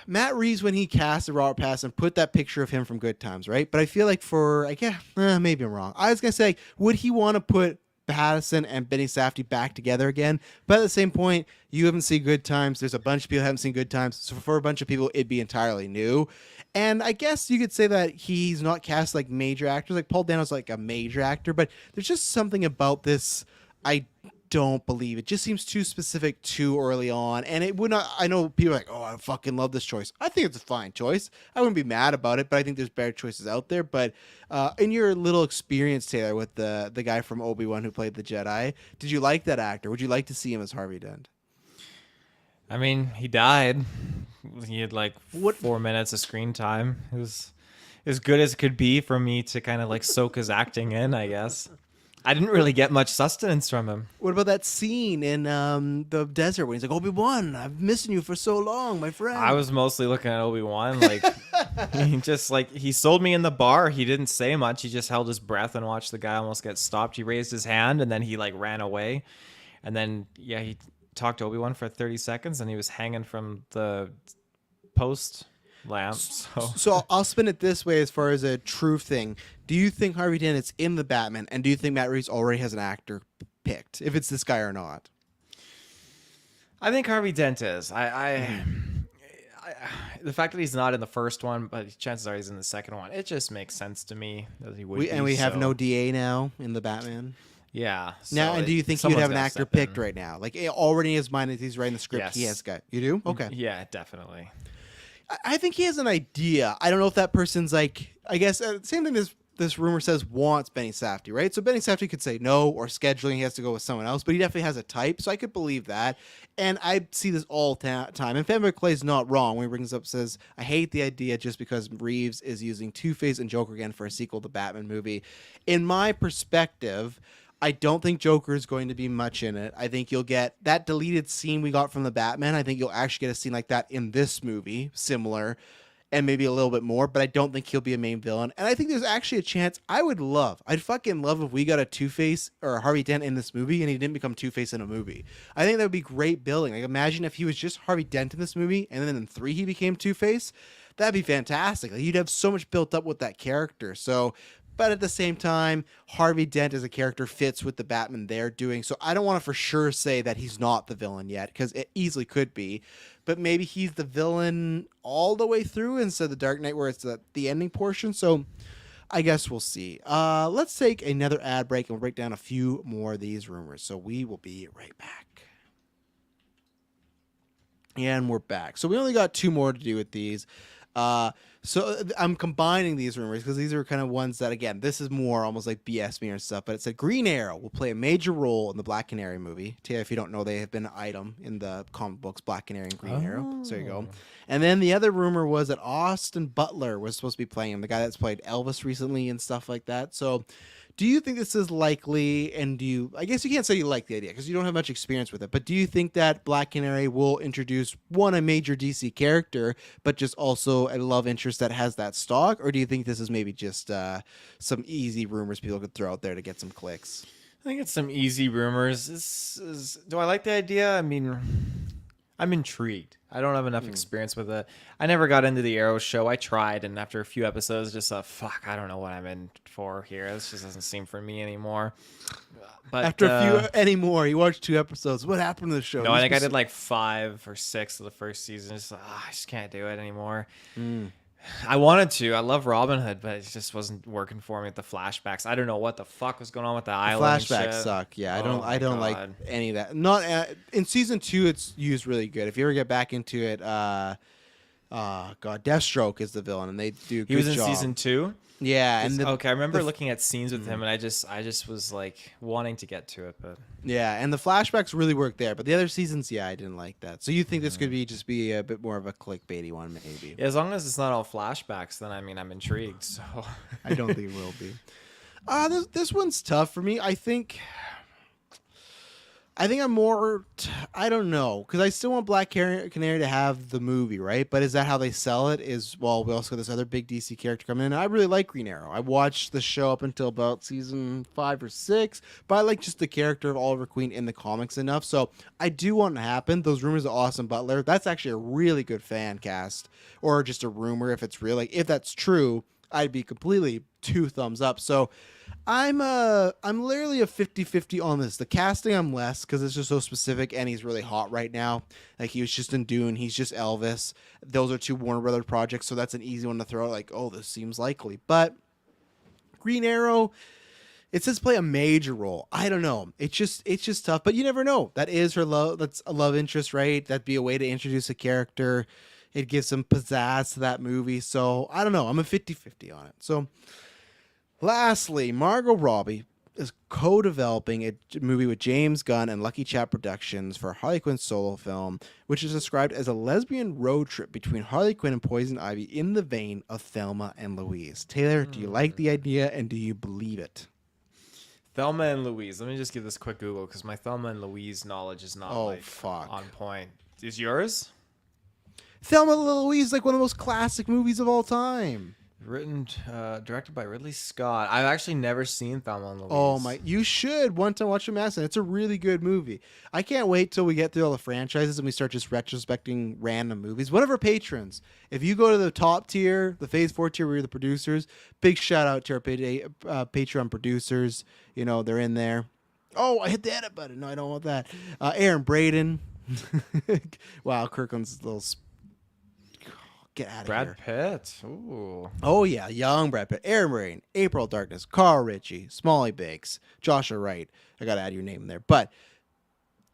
A: Matt Reeves, when he casted Robert Pattinson, put that picture of him from Good Times, right? But I feel like maybe I'm wrong. I was gonna say, would he want to put Pattinson and Benny Safdie back together again? But at the same point, you haven't seen Good Times. There's a bunch of people who haven't seen Good Times. So for a bunch of people, it'd be entirely new. And I guess you could say that he's not cast like major actors. Like Paul Dano's like a major actor, but there's just something about this I don't believe. It just seems too specific too early on, and it would not. I know people are like, oh, I fucking love this choice. I think it's a fine choice. I wouldn't be mad about it, but I think there's better choices out there. But in your little experience, Taylor, with the guy from Obi-Wan who played the Jedi, did you like that actor? Would you like to see him as Harvey Dent?
B: I mean, he died. He had like 4 minutes of screen time. It was as good as it could be for me to kind of like soak his acting in, I guess. I didn't really get much sustenance from him.
A: What about that scene in the desert when he's like, Obi-Wan, I've missing you for so long, my friend?
B: I was mostly looking at Obi-Wan. Like, he sold me in the bar. He didn't say much. He just held his breath and watched the guy almost get stopped. He raised his hand and then he like ran away. And then, yeah, he talked to Obi-Wan for 30 seconds and he was hanging from the post lamp.
A: So I'll spin it this way as far as a true thing. Do you think Harvey Dent is in the Batman, and do you think Matt Reeves already has an actor picked, if it's this guy or not?
B: I think Harvey Dent is. I the fact that he's not in the first one, but chances are he's in the second one, it just makes sense to me that he would.
A: We have no DA now in the Batman.
B: Yeah.
A: Now, and do you think you'd have an actor picked right now? Like already in his mind, as he's writing the script, yes. He has got. You do? Okay.
B: Yeah, definitely.
A: I think he has an idea. I don't know if that person's like. I guess same thing. This rumor says wants Benny Safdie, right? So Benny Safdie could say no, or scheduling he has to go with someone else, but he definitely has a type, so I could believe that. And I see this all time. And Fan McClay's not wrong when he brings up, says, I hate the idea just because Reeves is using Two-Face and Joker again for a sequel to the Batman movie. In my perspective, I don't think Joker is going to be much in it. I think you'll get that deleted scene we got from the Batman. I think you'll actually get a scene like that in this movie, similar, and maybe a little bit more, but I don't think he'll be a main villain. And I think there's actually a chance I'd fucking love if we got a Two-Face or a Harvey Dent in this movie and he didn't become Two-Face in a movie. I think that would be great building. Like imagine if he was just Harvey Dent in this movie and then in 3 he became Two-Face. That'd be fantastic. Like, you'd have so much built up with that character. So, but at the same time, Harvey Dent as a character fits with the Batman they're doing. So I don't want to for sure say that he's not the villain yet, because it easily could be. But maybe he's the villain all the way through instead of the Dark Knight where it's the ending portion. So I guess we'll see. Let's take another ad break and we'll break down a few more of these rumors. So we will be right back. And we're back. So we only got 2 more to do with these. I'm combining these rumors because these are kind of ones that, again, this is more almost like BS me or stuff. But it said Green Arrow will play a major role in the Black Canary movie. Taya, if you don't know, they have been an item in the comic books, Black Canary and Green Arrow. So there you go. And then the other rumor was that Austin Butler was supposed to be playing him, the guy that's played Elvis recently and stuff like that. So do you think this is likely? And I guess you can't say you like the idea because you don't have much experience with it, but do you think that Black Canary will introduce a major DC character, but just also a love interest that has that stock? Or do you think this is maybe just some easy rumors people could throw out there to get some clicks?
B: I think it's some easy rumors. Do I like the idea? I mean, I'm intrigued. I don't have enough experience with it. I never got into the Arrow show. I tried, and after a few episodes, just thought, fuck, I don't know what I'm in for here. This just doesn't seem for me anymore. But
A: after a few anymore, you watched 2 episodes. What happened to the show?
B: No, I think I did like 5 or 6 of the first season. Just I just can't do it anymore. I wanted to. I love Robin Hood, but it just wasn't working for me with the flashbacks. I don't know what the fuck was going on with the island.
A: Flashbacks
B: shit.
A: suck. Yeah, I don't like any of that. Not in season 2. It's used really good. If you ever get back into it, Deathstroke is the villain, and they do.
B: He was in
A: job.
B: season 2.
A: Yeah, and
B: okay, I remember looking at scenes with him, and I just was like wanting to get to it, but
A: yeah, and the flashbacks really work there. But the other seasons, I didn't like that. So you think this could be a bit more of a clickbaity one, maybe?
B: Yeah, as long as it's not all flashbacks, then I mean I'm intrigued. So
A: I don't think it will be. This one's tough for me. I think I'm more, I don't know, because I still want Black Canary to have the movie, right? But is that how they sell it? We also got this other big DC character coming in. I really like Green Arrow. I watched the show up until about season 5 or 6, but I like just the character of Oliver Queen in the comics enough. So I do want it to happen. Those rumors of Austin Butler, that's actually a really good fan cast, or just a rumor if it's real. Like, if that's true, I'd be completely 2 thumbs up. So I'm literally a 50-50 on this. The casting, I'm less because it's just so specific, and he's really hot right now. Like, he was just in Dune. He's just Elvis. Those are 2 Warner Brothers projects, so that's an easy one to throw out. Like, oh, this seems likely. But Green Arrow, it says play a major role. I don't know. It's just tough. But you never know. That is her love. That's a love interest, right? That'd be a way to introduce a character. It gives some pizzazz to that movie. So I don't know. I'm a 50-50 on it. So lastly, Margot Robbie is co-developing a movie with James Gunn and Lucky Chat Productions for Harley Quinn's solo film, which is described as a lesbian road trip between Harley Quinn and Poison Ivy in the vein of Thelma and Louise. Taylor, do you like the idea, and do you believe it?
B: Thelma and Louise. Let me just give this a quick Google because my Thelma and Louise knowledge is not on point. Is yours?
A: Thelma and Louise is like one of the most classic movies of all time.
B: Written, directed by Ridley Scott. I've actually never seen Thelma and Louise.
A: Oh my! You should one time watch a It's a really good movie. I can't wait till we get through all the franchises and we start just retrospecting random movies. One of our patrons, if you go to the top tier, the Phase 4 tier, we're the producers. Big shout out to our Patreon producers. You know they're in there. Oh, I hit the edit button. No, I don't want that. Aaron Braden. Wow, Kirkland's little. Get out of
B: here.
A: Brad
B: Pitt. Ooh.
A: Oh, yeah. Young Brad Pitt. Aaron Rain. April Darkness. Carl Ritchie. Smalley Bakes. Joshua Wright. I got to add your name in there. But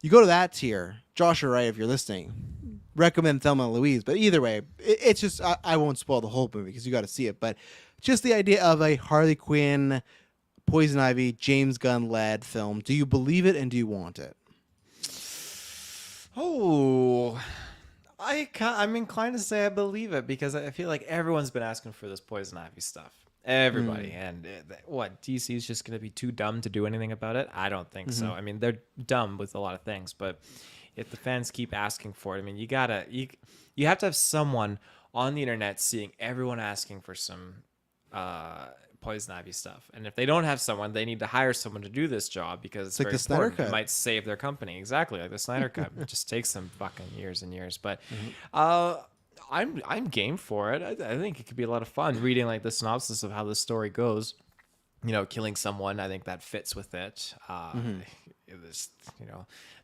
A: you go to that tier. Joshua Wright, if you're listening, recommend Thelma and Louise. But either way, it's just, I won't spoil the whole movie because you got to see it. But just the idea of a Harley Quinn, Poison Ivy, James Gunn led film. Do you believe it and do you want it?
B: Oh, I'm inclined to say I believe it because I feel like everyone's been asking for this Poison Ivy stuff. Everybody. And what, DC is just going to be too dumb to do anything about it? I don't think so. I mean, they're dumb with a lot of things, but if the fans keep asking for it, I mean, you have to have someone on the internet seeing everyone asking for some Poison Ivy stuff. And if they don't have someone, they need to hire someone to do this job because it's like very important. It might save their company. Exactly, like the Snyder Cut. It just takes them fucking years and years. But I'm game for it. I think it could be a lot of fun reading like the synopsis of how the story goes. You know, killing someone, I think that fits with it. this,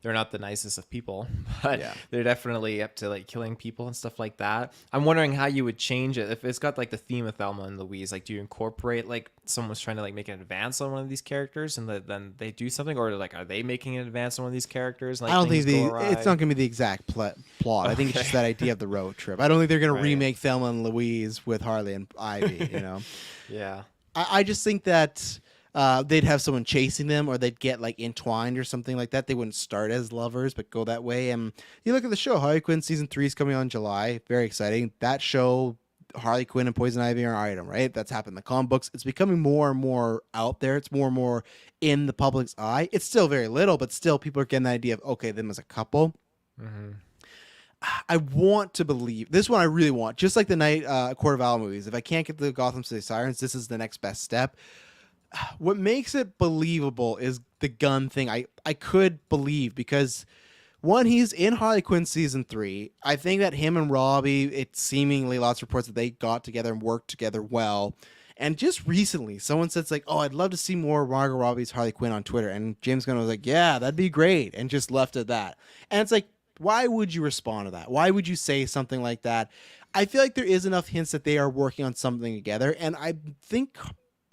B: they're not the nicest of people, but
A: Yeah.
B: they're definitely up to like killing people and stuff like that. I'm wondering how you would change it if it's got like the theme of Thelma and Louise. Like, do you incorporate like someone's trying to like make an advance on one of these characters and then they do something, or like are they making an advance on one of these characters? And, like,
A: I don't think
B: things go awry?
A: it's not going to be the exact plot. I think it's just that idea of the road trip. I don't think they're going
B: Right.
A: to remake Thelma and Louise with Harley and Ivy.
B: Yeah.
A: I just think that they'd have someone chasing them, or they'd get like entwined or something like that. They wouldn't start as lovers, but go that way. And you look at the show, Harley Quinn season 3 is coming on July. Very exciting. That show, Harley Quinn and Poison Ivy are an item, right? That's happened in the comic books. It's becoming more and more out there. It's more and more in the public's eye. It's still very little, but still people are getting the idea of, okay, them as a couple.
B: Mm-hmm.
A: I want to believe this one. I really want, just like the Night Court of Owl movies. If I can't get the Gotham City Sirens, this is the next best step. What makes it believable is the gun thing. I could believe because one, he's in Harley Quinn season 3. I think that him and Robbie, it's seemingly lots of reports that they got together and worked together well. And just recently, someone said, like, oh, I'd love to see more Margot Robbie's Harley Quinn on Twitter. And James Gunn was like, yeah, that'd be great. And just left it at that. And it's like, why would you respond to that? Why would you say something like that? I feel like there is enough hints that they are working on something together. And I think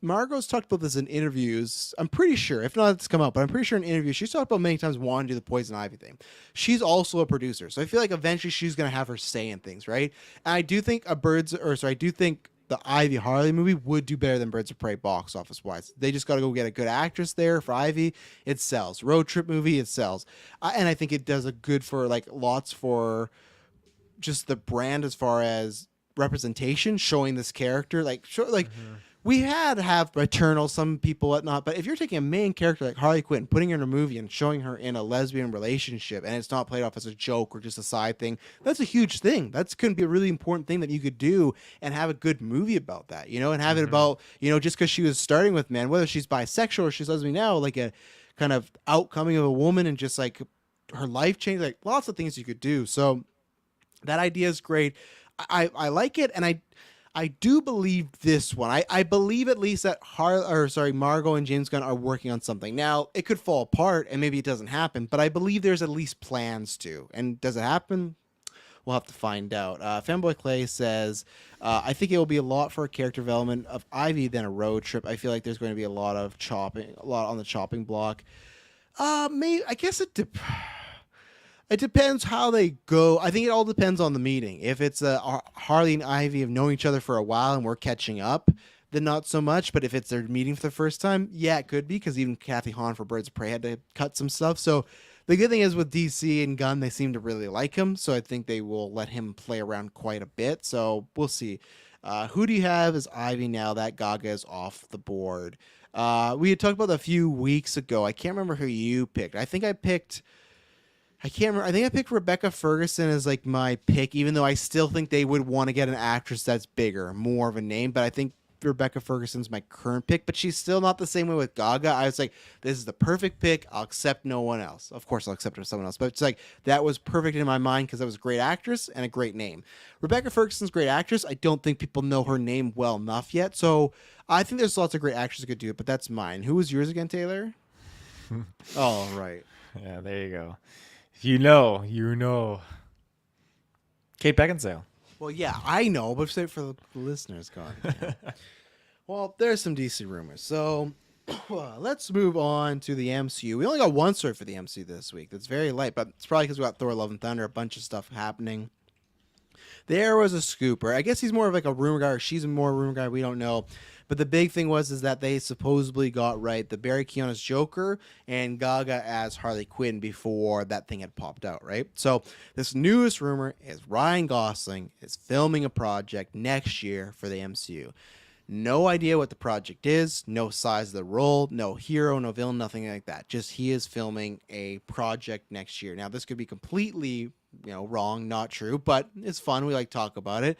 A: Margot's talked about this in interviews. I'm pretty sure, if not, it's come out, but I'm pretty sure in interviews, she's talked about many times wanting to do the Poison Ivy thing. She's also a producer. So I feel like eventually she's going to have her say in things, right? And I do think I do think the Ivy Harley movie would do better than Birds of Prey box office wise. They just got to go get a good actress there for Ivy. It sells. Road trip movie, it sells. And I think it does a good for like lots for just the brand as far as representation, showing this character we had to have Eternal, some people whatnot, but if you're taking a main character like Harley Quinn, putting her in a movie and showing her in a lesbian relationship, and it's not played off as a joke or just a side thing, that's a huge thing. That's going to be a really important thing that you could do and have a good movie about that, and have it about, just because she was starting with men, whether she's bisexual or she's lesbian now, like a kind of outcoming of a woman and just like her life change, like lots of things you could do. So that idea is great. I like it, and I do believe this one. I believe at least that Margot and James Gunn are working on something. Now, it could fall apart and maybe it doesn't happen, but I believe there's at least plans to. And does it happen? We'll have to find out. Fanboy Clay says, I think it will be a lot for a character development of Ivy than a road trip. I feel like there's going to be a lot on the chopping block. Maybe, I guess it depends how they go. I think it all depends on the meeting. If it's Harley and Ivy have known each other for a while and we're catching up, then not so much. But if it's their meeting for the first time, yeah, it could be, because even Kathy Hahn for Birds of Prey had to cut some stuff. So the good thing is with DC and Gunn, they seem to really like him. So I think they will let him play around quite a bit. So we'll see. Who do you have as Ivy now that Gaga is off the board? We had talked about that a few weeks ago. I can't remember who you picked. I can't remember. I think I picked Rebecca Ferguson as like my pick, even though I still think they would want to get an actress that's bigger, more of a name. But I think Rebecca Ferguson's my current pick, but she's still not the same way with Gaga. I was like, this is the perfect pick. I'll accept no one else. Of course, I'll accept someone else, but it's like that was perfect in my mind because that was a great actress and a great name. Rebecca Ferguson's a great actress. I don't think people know her name well enough yet, so I think there's lots of great actors who could do it. But that's mine. Who was yours again, Taylor? Oh, right.
B: Yeah, there you go. You know. Kate Beckinsale.
A: Well, yeah, I know, but say it for the listeners, God. Well, there's some DC rumors. So let's move on to the MCU. We only got one story for the MCU this week. That's very light, but it's probably because we got Thor: Love and Thunder, a bunch of stuff happening. There was a scooper. I guess he's more of like a rumor guy, or she's more a rumor guy. We don't know. But the big thing is that they supposedly got right the Barry Keoghan as Joker and Gaga as Harley Quinn before that thing had popped out, right? So this newest rumor is Ryan Gosling is filming a project next year for the MCU. No idea what the project is, no size of the role, no hero, no villain, nothing like that. Just he is filming a project next year. Now, this could be completely, wrong, not true, but it's fun. We like to talk about it.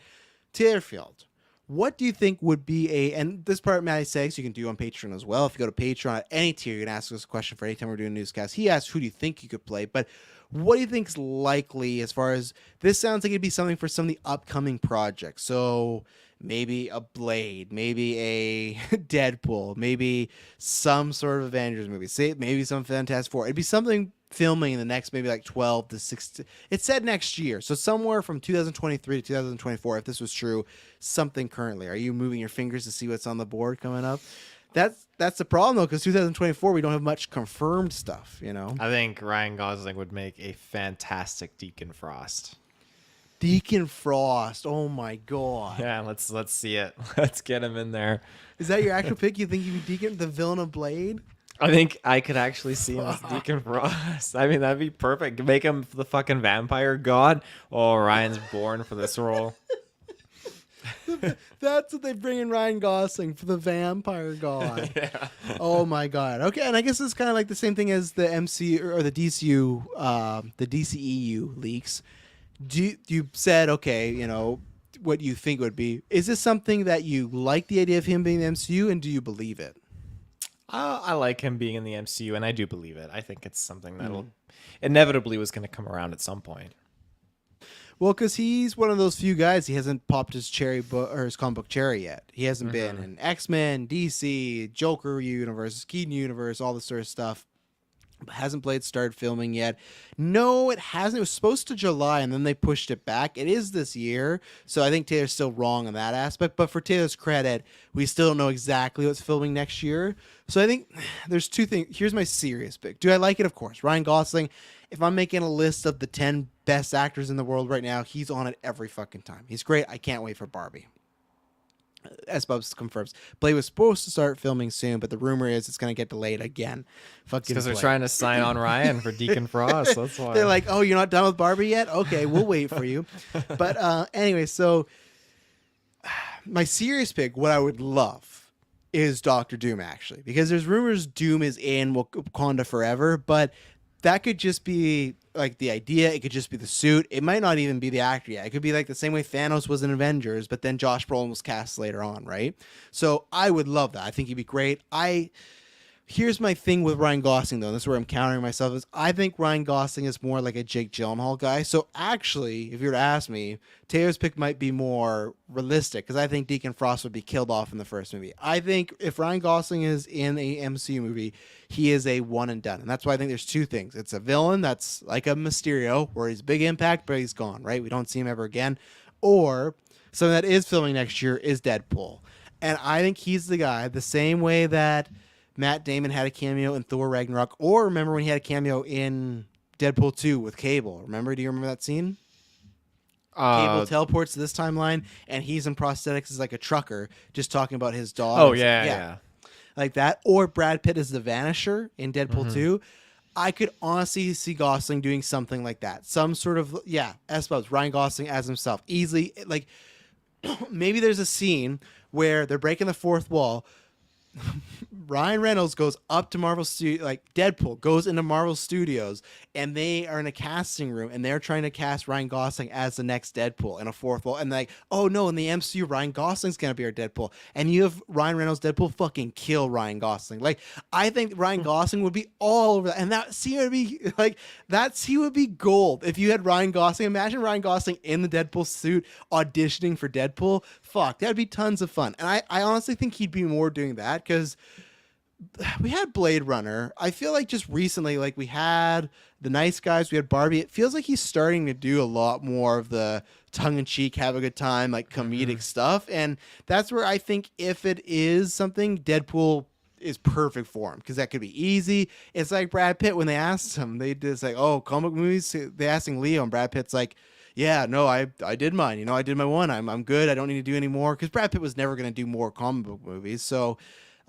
A: Taylor Field. What do you think would be and this part Maddie says you can do on Patreon as well. If you go to Patreon at any tier, you can ask us a question for any time we're doing a newscast. He asked, who do you think you could play? But what do you think is likely as far as this sounds like it'd be something for some of the upcoming projects? So maybe a Blade, maybe a Deadpool, maybe some sort of Avengers movie, say maybe some Fantastic Four. It'd be something filming in the next maybe like 12 to 16. It said next year, so somewhere from 2023 to 2024, if this was true, something currently. Are you moving your fingers to see what's on the board coming up? That's the problem though, because 2024 we don't have much confirmed stuff.
B: I think Ryan Gosling would make a fantastic Deacon Frost.
A: Deacon Frost. Oh my god.
B: Yeah, let's see it. Let's get him in there.
A: Is that your actual pick? You think you'd be Deacon, the villain of Blade?
B: I think I could actually see him as Deacon Frost. I mean, that'd be perfect. Make him the fucking vampire god. Oh, Ryan's born for this role.
A: That's what they bring in Ryan Gosling for the vampire god.
B: Yeah.
A: Oh my god. Okay, and I guess it's kind of like the same thing as the MC or the DCU, the DCEU leaks. You said okay, what you think would be. Is this something that you like the idea of him being the MCU, and do you believe it?
B: I like him being in the MCU, and I do believe it. I think it's something that'll inevitably was going to come around at some point.
A: Well, because he's one of those few guys. He hasn't popped his or his comic book cherry yet. He hasn't been in X-Men, DC, Joker universe, Keaton universe, all this sort of stuff. Hasn't started filming yet. No, it hasn't. It was supposed to July, and then they pushed it back. It is this year, so I think Taylor's still wrong on that aspect. But for Taylor's credit, we still don't know exactly what's filming next year. So I think there's two things. Here's my serious pick. Do I like it? Of course. Ryan Gosling, if I'm making a list of the 10 best actors in the world right now, he's on it every fucking time. He's great. I can't wait for Barbie. As Bubs confirms, Blade was supposed to start filming soon, but the rumor is it's going to get delayed again. Fucking
B: because they're trying to sign on Ryan for Deacon Frost. That's why
A: they're like, "Oh, you're not done with Barbie yet? Okay, we'll wait for you." But anyway, so my serious pick, what I would love is Doctor Doom, actually, because there's rumors Doom is in Wakanda forever, but that could just be like the idea. It could just be the suit. It might not even be the actor yet. It could be like the same way Thanos was in Avengers, but then Josh Brolin was cast later on, right? So I would love that. I think he'd be great. Here's my thing with Ryan Gosling, though. This is where I'm countering myself. Is I think Ryan Gosling is more like a Jake Gyllenhaal guy. So actually, if you were to ask me, Taylor's pick might be more realistic because I think Deacon Frost would be killed off in the first movie. I think if Ryan Gosling is in a MCU movie, he is a one and done. And that's why I think there's two things. It's a villain that's like a Mysterio, where he's big impact, but he's gone, right? We don't see him ever again. Or something that is filming next year is Deadpool. And I think he's the guy, the same way that Matt Damon had a cameo in Thor Ragnarok, or remember when he had a cameo in Deadpool 2 with Cable? Do you remember that scene? Cable teleports to this timeline, and he's in prosthetics as like a trucker, just talking about his dog.
B: Oh, yeah.
A: Like that. Or Brad Pitt as the Vanisher in Deadpool 2. I could honestly see Gosling doing something like that. Some sort of, Ryan Gosling as himself. Easily, like, maybe there's a scene where they're breaking the fourth wall. Ryan Reynolds goes up to Marvel Studios, like Deadpool goes into Marvel Studios, and they are in a casting room, and they're trying to cast Ryan Gosling as the next Deadpool in a fourth wall. And like, oh no, in the MCU, Ryan Gosling's gonna be our Deadpool, and you have Ryan Reynolds Deadpool fucking kill Ryan Gosling. Like, I think Ryan Gosling would be all over that, and he would be gold if you had Ryan Gosling. Imagine Ryan Gosling in the Deadpool suit auditioning for Deadpool. Fuck, that'd be tons of fun. And I honestly think he'd be more doing that because we had Blade Runner. I feel like just recently, like we had The Nice Guys, we had Barbie. It feels like he's starting to do a lot more of the tongue-in-cheek, have a good time, like comedic stuff. And that's where I think if it is something, Deadpool is perfect for him because that could be easy. It's like Brad Pitt when they asked him, they just like, oh, comic movies. They asking Leo, and Brad Pitt's like, yeah, no, I did mine. I did my one. I'm good. I don't need to do any more because Brad Pitt was never going to do more comic book movies. So.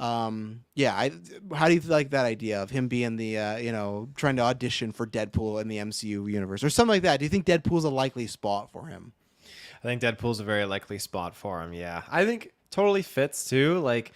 A: How do you like that idea of him being the trying to audition for Deadpool in the MCU universe or something like that? Do you think Deadpool's a likely spot for him?
B: I think Deadpool's a very likely spot for him. Yeah, I think totally fits too. Like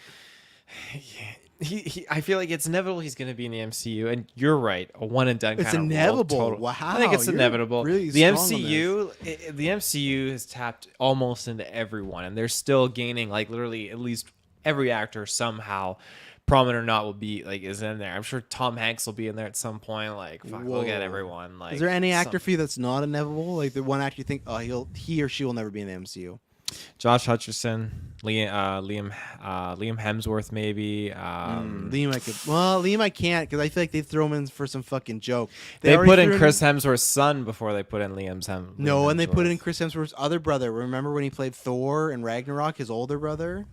B: I feel like it's inevitable he's going to be in the MCU, and you're right, a one and done.
A: It's inevitable.
B: Wow, I think it's inevitable.
A: Really
B: the MCU has tapped almost into everyone, and they're still gaining like literally at least. Every actor somehow, prominent or not, is in there. I'm sure Tom Hanks will be in there at some point. Like, fuck, we'll get everyone. Like,
A: is there any actor for you that's not inevitable? Like the one actor you think, oh, he or she will never be in the MCU?
B: Josh Hutcherson, Liam Hemsworth, maybe.
A: Liam, I could. Well, Liam, I can't because I feel like they throw him in for some fucking joke.
B: They
A: already
B: put in
A: threw
B: Chris Hemsworth's son before they put in Liam
A: No, and they put
B: Hemsworth.
A: in Chris Hemsworth's other brother. Remember when he played Thor in Ragnarok, his older brother?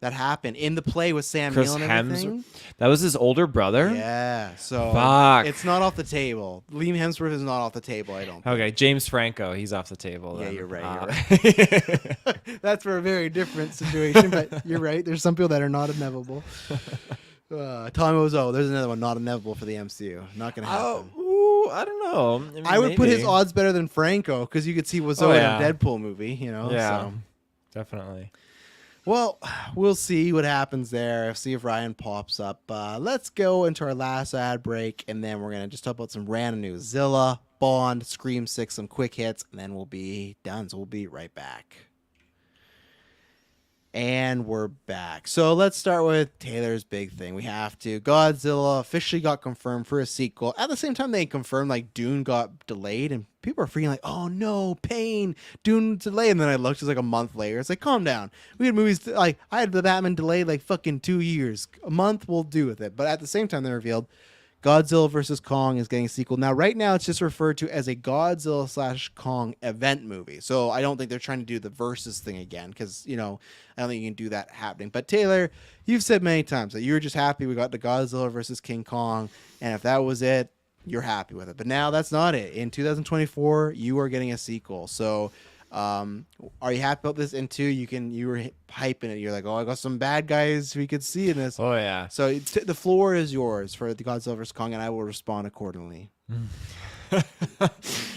A: That happened in the play with Sam
B: Chris
A: Neill and everything.
B: Hemsworth. That was his older brother.
A: Yeah, so
B: Fuck.
A: it's not off the table. Liam Hemsworth is not off the table. I don't think.
B: Okay, James Franco, he's off the table.
A: Yeah,
B: then.
A: you're right.
B: You're right.
A: That's for a very different situation, but you're right. There's some people that are not inevitable. Tom Ozo, there's another one not inevitable for the MCU. Not going to happen.
B: Ooh, I don't know. I, mean,
A: I would put his
B: maybe.
A: odds better than Franco because you could see Ozo
B: yeah.
A: in a Deadpool movie, you know?
B: Yeah,
A: So.
B: definitely.
A: Well, we'll see what happens there. See if Ryan pops up. Let's go into our last ad break, and then we're going to just talk about some random news. Zilla, Bond, Scream 6, some quick hits, and then we'll be done. So we'll be right back. And we're back. So let's start with Taylor's big thing. We have to. Godzilla officially got confirmed for a sequel. At the same time, they confirmed like Dune got delayed, and people are freaking like, "Oh no, pain! Dune delayed." And then I looked, it's like a month later. It's like, calm down. We had movies like I had the Batman delayed like fucking 2 years. A month we'll do with it. But at the same time, they revealed Godzilla vs. Kong is getting a sequel. Now, right now, it's just referred to as a Godzilla/Kong event movie. So I don't think they're trying to do the versus thing again because, you know, I don't think you can do that happening. But Taylor, you've said many times that you were just happy we got the Godzilla versus King Kong. And if that was it, you're happy with it. But now that's not it. In 2024, you are getting a sequel. So are you happy about this? And two, you were hyping it. You're like, oh, I got some bad guys we could see in this.
B: Oh yeah.
A: So the floor is yours for the Godzilla vs. Kong, and I will respond accordingly.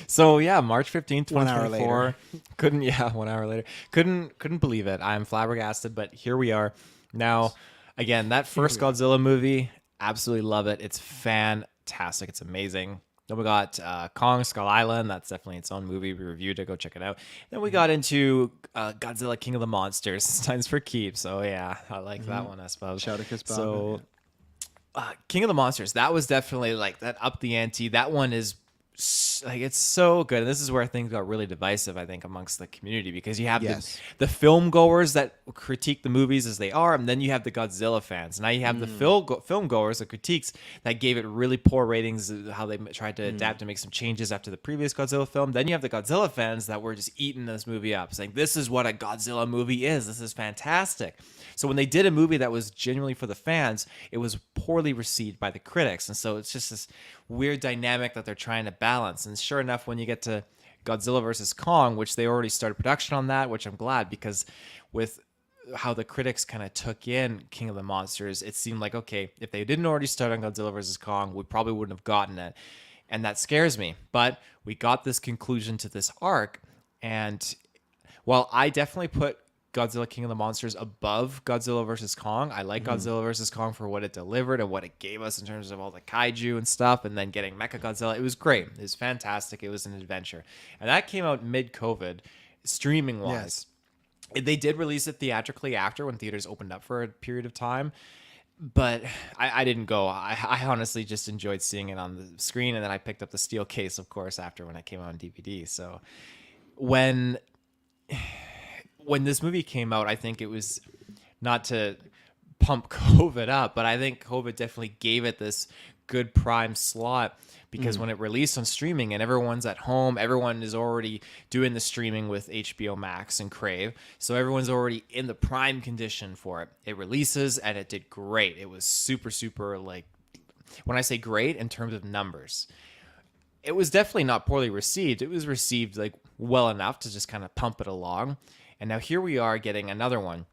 B: So yeah, March 15th,
A: 1 hour
B: 2024.
A: later.
B: 1 hour later. Couldn't believe it. I'm flabbergasted, but here we are. Now, again, that first Godzilla movie, absolutely love it. It's fantastic. It's amazing. Then we got Kong Skull Island. That's definitely its own movie. We reviewed it. Go check it out. Then we got into Godzilla King of the Monsters. This time's for keeps. So yeah, I like that one, I suppose.
A: Shout out to Chris Bob.
B: So King of the Monsters, that was definitely like that up the ante. That one is like it's so good. And this is where things got really divisive, I think, amongst the community because you have the film goers that critique the movies as they are, and then you have the Godzilla fans. Now you have the film goers, the critiques that gave it really poor ratings, how they tried to adapt and make some changes after the previous Godzilla film. Then you have the Godzilla fans that were just eating this movie up, saying this is what a Godzilla movie is. This is fantastic. So when they did a movie that was genuinely for the fans, it was poorly received by the critics. And so it's just this weird dynamic that they're trying to balance. And sure enough, when you get to Godzilla versus Kong, which they already started production on that, which I'm glad because with how the critics kind of took in King of the Monsters, it seemed like, okay, if they didn't already start on Godzilla versus Kong, we probably wouldn't have gotten it. And that scares me. But we got this conclusion to this arc. And while I definitely put Godzilla King of the Monsters above Godzilla vs. Kong. I like Godzilla vs. Kong for what it delivered and what it gave us in terms of all the kaiju and stuff, and then getting Mechagodzilla. It was great. It was fantastic. It was an adventure. And that came out mid-COVID, streaming-wise. Yes. They did release it theatrically after when theaters opened up for a period of time, but I didn't go. I honestly just enjoyed seeing it on the screen, and then I picked up the steel case, of course, after when it came out on DVD. So when this movie came out, I think it was not to pump COVID up, but I think COVID definitely gave it this good prime slot because when it released on streaming and everyone's at home, everyone is already doing the streaming with HBO Max and Crave. So everyone's already in the prime condition for it. It releases and it did great. It was super, super like, when I say great in terms of numbers, it was definitely not poorly received. It was received like well enough to just kind of pump it along. And now here we are getting another one.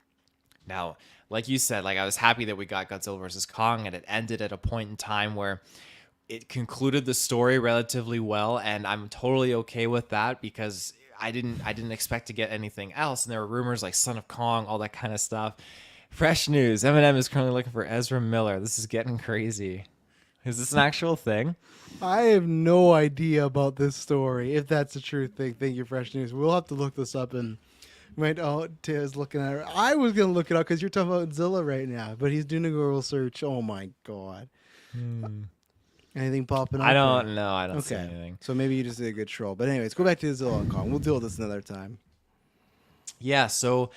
B: Now, like you said, like I was happy that we got Godzilla vs. Kong, and it ended at a point in time where it concluded the story relatively well, and I'm totally okay with that because I didn't expect to get anything else. And there were rumors like Son of Kong, all that kind of stuff. Fresh news: Eminem is currently looking for Ezra Miller. This is getting crazy. Is this an actual thing?
A: I have no idea about this story. If that's a true thing, thank you, Fresh News. We'll have to look this up and. Right, Taz looking at it. I was gonna look it up because you're talking about Zilla right now, but he's doing a Google search. Oh my god! Anything popping up?
B: I don't know. I don't see anything.
A: So maybe you just did a good troll. But anyways, go back to Zilla and Kong. We'll deal with this another time.
B: Yeah, so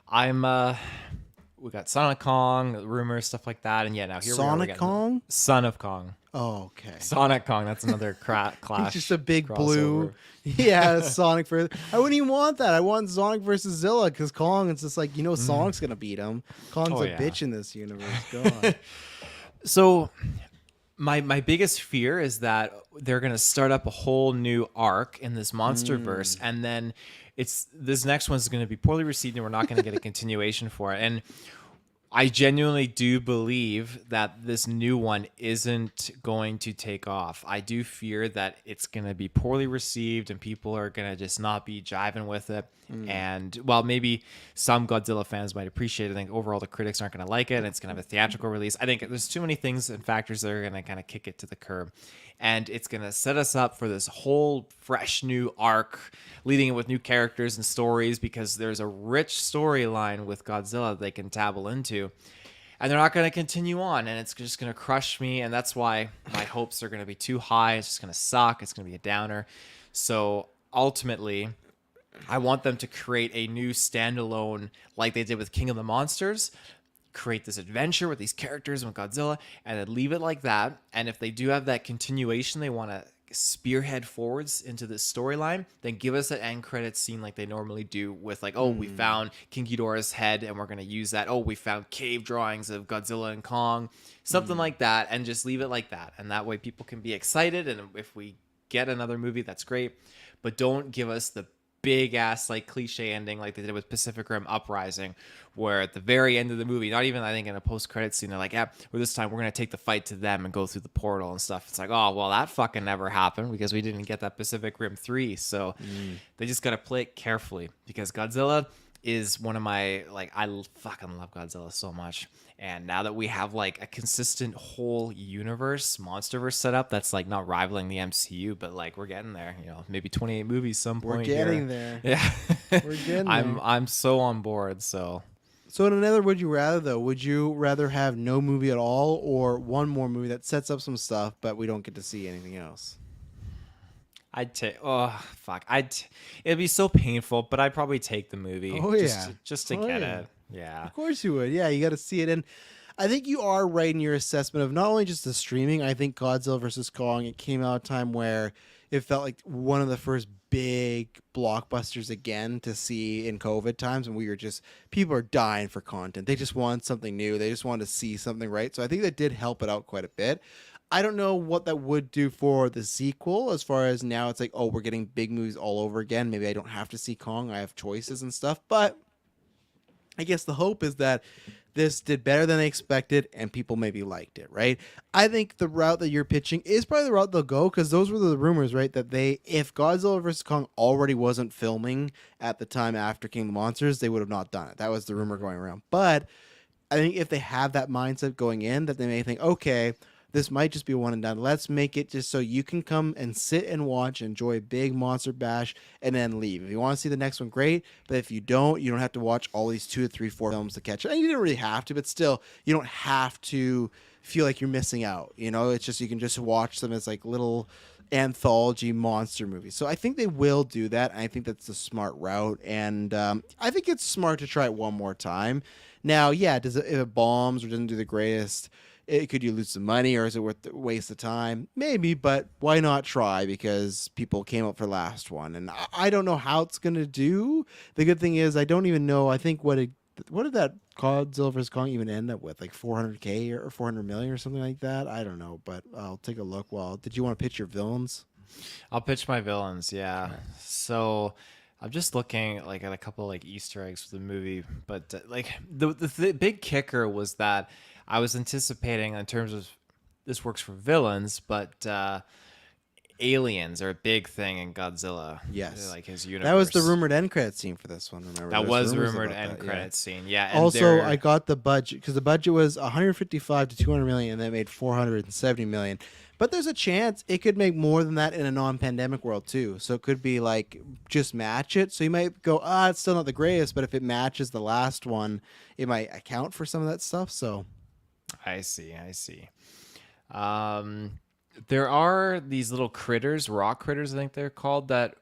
B: I'm we got Son of Kong, rumors, stuff like that, and yeah, now here we are. We're
A: Sonic
B: getting
A: Kong?
B: Son of Kong,
A: Oh, okay.
B: Sonic Kong. That's another
A: He's just
B: Clash
A: a big blue.
B: crossover.
A: Yeah, Sonic versus. I wouldn't even want that. I want Sonic versus Zilla because Kong. It's just like
B: Mm.
A: Sonic's gonna beat him. Kong's
B: Oh
A: a
B: yeah.
A: bitch in this universe. God.
B: So my biggest fear is that they're gonna start up a whole new arc in this monster verse,
A: Mm.
B: and then it's this next one's gonna be poorly received, and we're not gonna get a continuation for it. And I genuinely do believe that this new one isn't going to take off. I do fear that it's going to be poorly received and people are going to just not be jiving with it.
A: Mm.
B: And while maybe some Godzilla fans might appreciate it, I think overall the critics aren't going to like it. And it's going to have a theatrical release. I think there's too many things and factors that are going to kind of kick it to the curb. And it's going to set us up for this whole fresh new arc, leading it with new characters and stories, because there's a rich storyline with Godzilla they can dabble into. And they're not going to continue on, and it's just going to crush me. And that's why my hopes are going to be too high. It's just going to suck. It's going to be a downer. So ultimately, I want them to create a new standalone, like they did with King of the Monsters, create this adventure with these characters and with Godzilla, and then leave it like that. And if they do have that continuation, they want to spearhead forwards into this storyline, then give us an end credit scene like they normally do with like, oh, we found King Ghidorah's head and we're going to use that. Oh, we found cave drawings of Godzilla and Kong, something like that, and just leave it like that. And that way people can be excited. And if we get another movie, that's great. But don't give us the big ass like cliche ending like they did with Pacific Rim Uprising, where at the very end of the movie, not even I think in a post credit scene, they're like, yeah, well this time we're gonna take the fight to them and go through the portal and stuff. It's like, oh well, that fucking never happened because we didn't get that Pacific Rim 3. So they just gotta play it carefully, because Godzilla is one of my like, I fucking love Godzilla so much. And now that we have like a consistent whole universe, monsterverse set up that's like not rivaling the MCU, but like we're getting there, maybe 28 movies some
A: We're
B: point
A: getting
B: here.
A: there.
B: Yeah.
A: We're getting
B: I'm
A: there.
B: I'm so on board, so
A: So in another would you rather though, would you rather have no movie at all or one more movie that sets up some stuff but we don't get to see anything else?
B: I'd take. Oh fuck! It'd be so painful, but I'd probably take the movie.
A: Oh
B: just
A: yeah.
B: just to
A: Oh
B: get
A: yeah.
B: it. Yeah.
A: Of course you would. Yeah, you got to see it. And I think you are right in your assessment of not only just the streaming. I think Godzilla versus Kong, it came out a time where it felt like one of the first big blockbusters again to see in COVID times, and we were just people are dying for content. They just want something new. They just want to see something, right? So I think that did help it out quite a bit. I don't know what that would do for the sequel as far as now it's like, oh, we're getting big movies all over again. Maybe I don't have to see Kong. I have choices and stuff. But I guess the hope is that this did better than they expected and people maybe liked it, right? I think the route that you're pitching is probably the route they'll go because those were the rumors, right? That if Godzilla vs. Kong already wasn't filming at the time after King of the Monsters, they would have not done it. That was the rumor going around. But I think if they have that mindset going in, that they may think, okay, this might just be one and done. Let's make it just so you can come and sit and watch, enjoy a big monster bash, and then leave. If you want to see the next one, great. But if you don't have to watch all these 2 to 3, 4 films to catch it. And you didn't really have to, but still, you don't have to feel like you're missing out. It's just you can just watch them as like little anthology monster movies. So I think they will do that. And I think that's the smart route. And I think it's smart to try it one more time. Now, yeah, if it bombs or doesn't do the greatest, could you lose some money or is it worth the waste of time? Maybe, but why not try? Because people came up for last one, and I don't know how it's gonna do. The good thing is I don't even know. I think what did that Godzilla vs Kong even end up with? Like 400K or 400 million or something like that. I don't know, but I'll take a look. Well, did you want to pitch your villains?
B: I'll pitch my villains. Yeah.
A: Okay.
B: So I'm just looking like at a couple like Easter eggs for the movie, but like the big kicker was that I was anticipating in terms of this works for villains, but aliens are a big thing in Godzilla.
A: Yes,
B: Like his universe.
A: that was the rumored end credit scene for this one. Remember,
B: That
A: there's
B: was
A: rumors
B: rumored
A: about
B: end
A: that, yeah.
B: credit scene. Yeah. And
A: Also, I got the budget because the budget was 155 to 200 million, and they made 470 million. But there's a chance it could make more than that in a non-pandemic world too. So it could be like just match it. So you might go, it's still not the greatest, but if it matches the last one, it might account for some of that stuff. So
B: I see. There are these little critters, rock critters, I think they're called, that